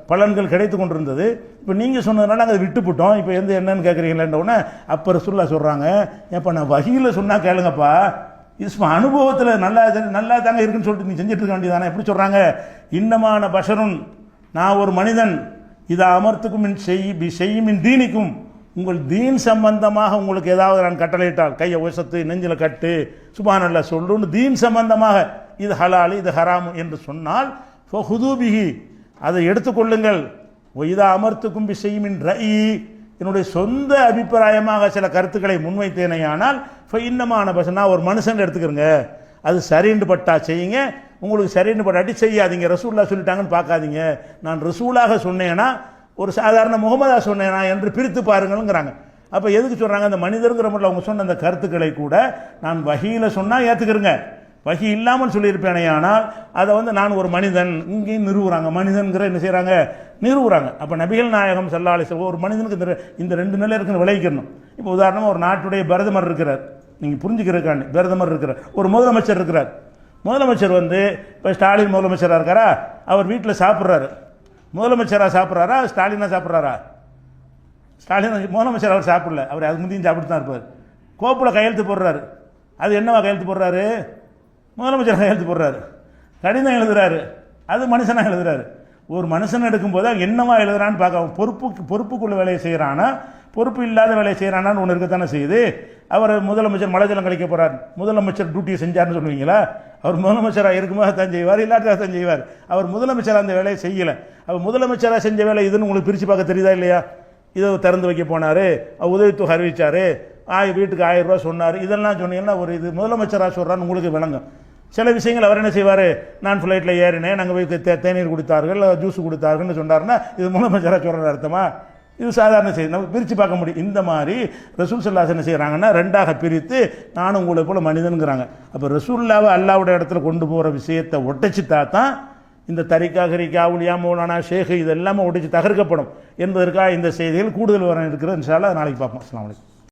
பலன்கள் கிடைத்து கொண்டிருந்தது. இப்போ நீங்கள் சொன்னதுனால நாங்கள் அதை விட்டுவிட்டோம், இப்போ என்னன்னு கேட்குறீங்களேன்றவுடனே அப்போ ரசூலுல்லாஹ் சொல்கிறாங்க, ஏப்பா நான் வஹீல சொன்னால் கேளுங்கப்பா, இது அனுபவத்தில் நல்லா தாங்க இருக்குன்னு சொல்லிட்டு நீ செஞ்சுட்டு இருக்க வேண்டியதானே. எப்படி சொல்கிறாங்க, இன்னமான பஷருன், நான் ஒரு மனிதன், இதை அமர்த்துக்கும் செய்யும் தீனிக்கும், உங்கள் தீன் சம்பந்தமாக உங்களுக்கு ஏதாவது நான் கட்டளையிட்டால், கையை உசத்து நெஞ்சில் கட்டு சுப்ஹானல்லாஹ் சொல்லுன்னு தீன் சம்பந்தமாக இது ஹலாலு இது ஹராமு என்று சொன்னால் ஃபஹுதூபிஹி, அதை எடுத்துக்கொள்ளுங்கள். இதா அமர்த்துக்கும் செய்யும் ரஇ, என்னுடைய சொந்த அபிப்பிராயமாக சில கருத்துக்களை முன்வைத்தேனையானால் இன்னமான பசனா ஒரு மனுஷன் எடுத்துக்கிறங்க, அது சரின்னு பட்டா செய்யுங்க, உங்களுக்கு சரின்னு பட்டாட்டி செய்யாதீங்க. ரசூலுல்லாஹ் சொல்லிட்டாங்கன்னு பார்க்காதீங்க, நான் ரசூலாக சொன்னேன்னா ஒரு சாதாரண முகமதா சொன்னேனா என்று பிரித்து பாருங்கள்ங்கிறாங்க. அப்போ எதுக்கு சொல்கிறாங்க, அந்த மனிதருங்கிற முறையில் அவங்க சொன்ன அந்த கருத்துக்களை கூட நான் வஹீல சொன்னால் ஏற்றுக்கிறங்க, வஹி இல்லாமல் சொல்லியிருப்பேனே, ஆனால் அதை வந்து நான் ஒரு மனிதன் இங்கேயும் நிறுவுறாங்க, மனிதன்கிற என்ன செய்கிறாங்க நிறுவுறாங்க. அப்போ நபிகள் நாயகம் ஸல்லல்லாஹு அலைஹி வஸல்லம் ஒரு மனிதனுக்கு இந்த ரெண்டு நிலை இருக்குன்னு விளைவிக்கணும். இப்போ உதாரணமாக ஒரு நாட்டுடைய பிரதமர் இருக்கிறார், நீங்கள் புரிஞ்சுக்கிறதுக்காண்டி பிரதமர் இருக்கிறார், ஒரு முதலமைச்சர் இருக்கிறார். முதலமைச்சர் வந்து இப்போ ஸ்டாலின் முதலமைச்சராக இருக்காரா, அவர் வீட்டில் சாப்பிட்றாரு, முதலமைச்சராக சாப்பிட்றாரா ஸ்டாலினாக சாப்பிட்றாரா? ஸ்டாலின் முதலமைச்சர் அவர் சாப்பிடல, அவர் அது முந்தையும் சாப்பிட்டு தான் இருப்பார். கோப்பில் கையெழுத்து போடுறாரு, அது என்னவா கையெழுத்து போடுறாரு, முதலமைச்சர் கையெழுத்து போடுறாரு. கடிதம் எழுதுறாரு, அது மனுஷனாக எழுதுறாரு. ஒரு மனுஷன் எடுக்கும்போது என்னவா எழுதுறான்னு பார்க்க, பொறுப்புக்குள்ள வேலையை செய்கிறானா பொறுப்பு இல்லாத வேலையை செய்கிறானான்னு ஒன்று இருக்கத்தானே செய்யுது. அவர் முதலமைச்சர் மழை ஜலம் கழிக்க போகிறார், முதலமைச்சர் டியூட்டியை செஞ்சார்னு சொல்லுவீங்களா? அவர் முதலமைச்சராக இருக்கும்போது தான் செய்வார், இல்லாட்டா தான் செய்வார். அவர் முதலமைச்சராக அந்த வேலையை செய்யலை. அவர் முதலமைச்சராக செஞ்ச வேலை இதுன்னு உங்களுக்கு பிரித்து பார்க்க தெரியுதா இல்லையா? இதை திறந்து வைக்க போனார், உதவித்தொகை அறிவித்தார், வீட்டுக்கு 1000 ரூபா சொன்னார், இதெல்லாம் சொன்னீங்கன்னா ஒரு இது முதலமைச்சராக சொல்கிறான்னு உங்களுக்கு விளங்கும். சில விஷயங்கள் அவர் என்ன செய்வார், நான் ஃப்ளைட்டில் ஏறினேன், நாங்கள் போய் தேநீர் கொடுத்தார்கள் ஜூஸ் கொடுத்தார்கள்னு சொன்னார்னா இது முதலமைச்சராக சொல்கிற அர்த்தமா? இது சாதாரண செய்தி, நம்ம பிரித்து பார்க்க முடியும். இந்த மாதிரி ரசூல் ஸல்லல்லாஹு என்ன செய்கிறாங்கன்னா ரெண்டாக பிரித்து நானும் உங்களை போல மனிதனுங்கிறாங்க. அப்போ ரசூலுல்லாஹ்வை அல்லாஹ்வுடைய இடத்துல கொண்டு போகிற விஷயத்தை ஒட்டச்சித்தா தான் இந்த தரிகா ஹரிகா உலியா மௌலானா ஷேக் இது எல்லாமே ஒட்டிச்சு தகர்க்கப்படும் என்பதற்காக இந்த செய்திகள் கூடுதல் வர இருக்கிறது. இன்ஷா அல்லாஹ் நாளைக்கு பார்ப்போம். அஸ்ஸலாமு அலைக்கும்.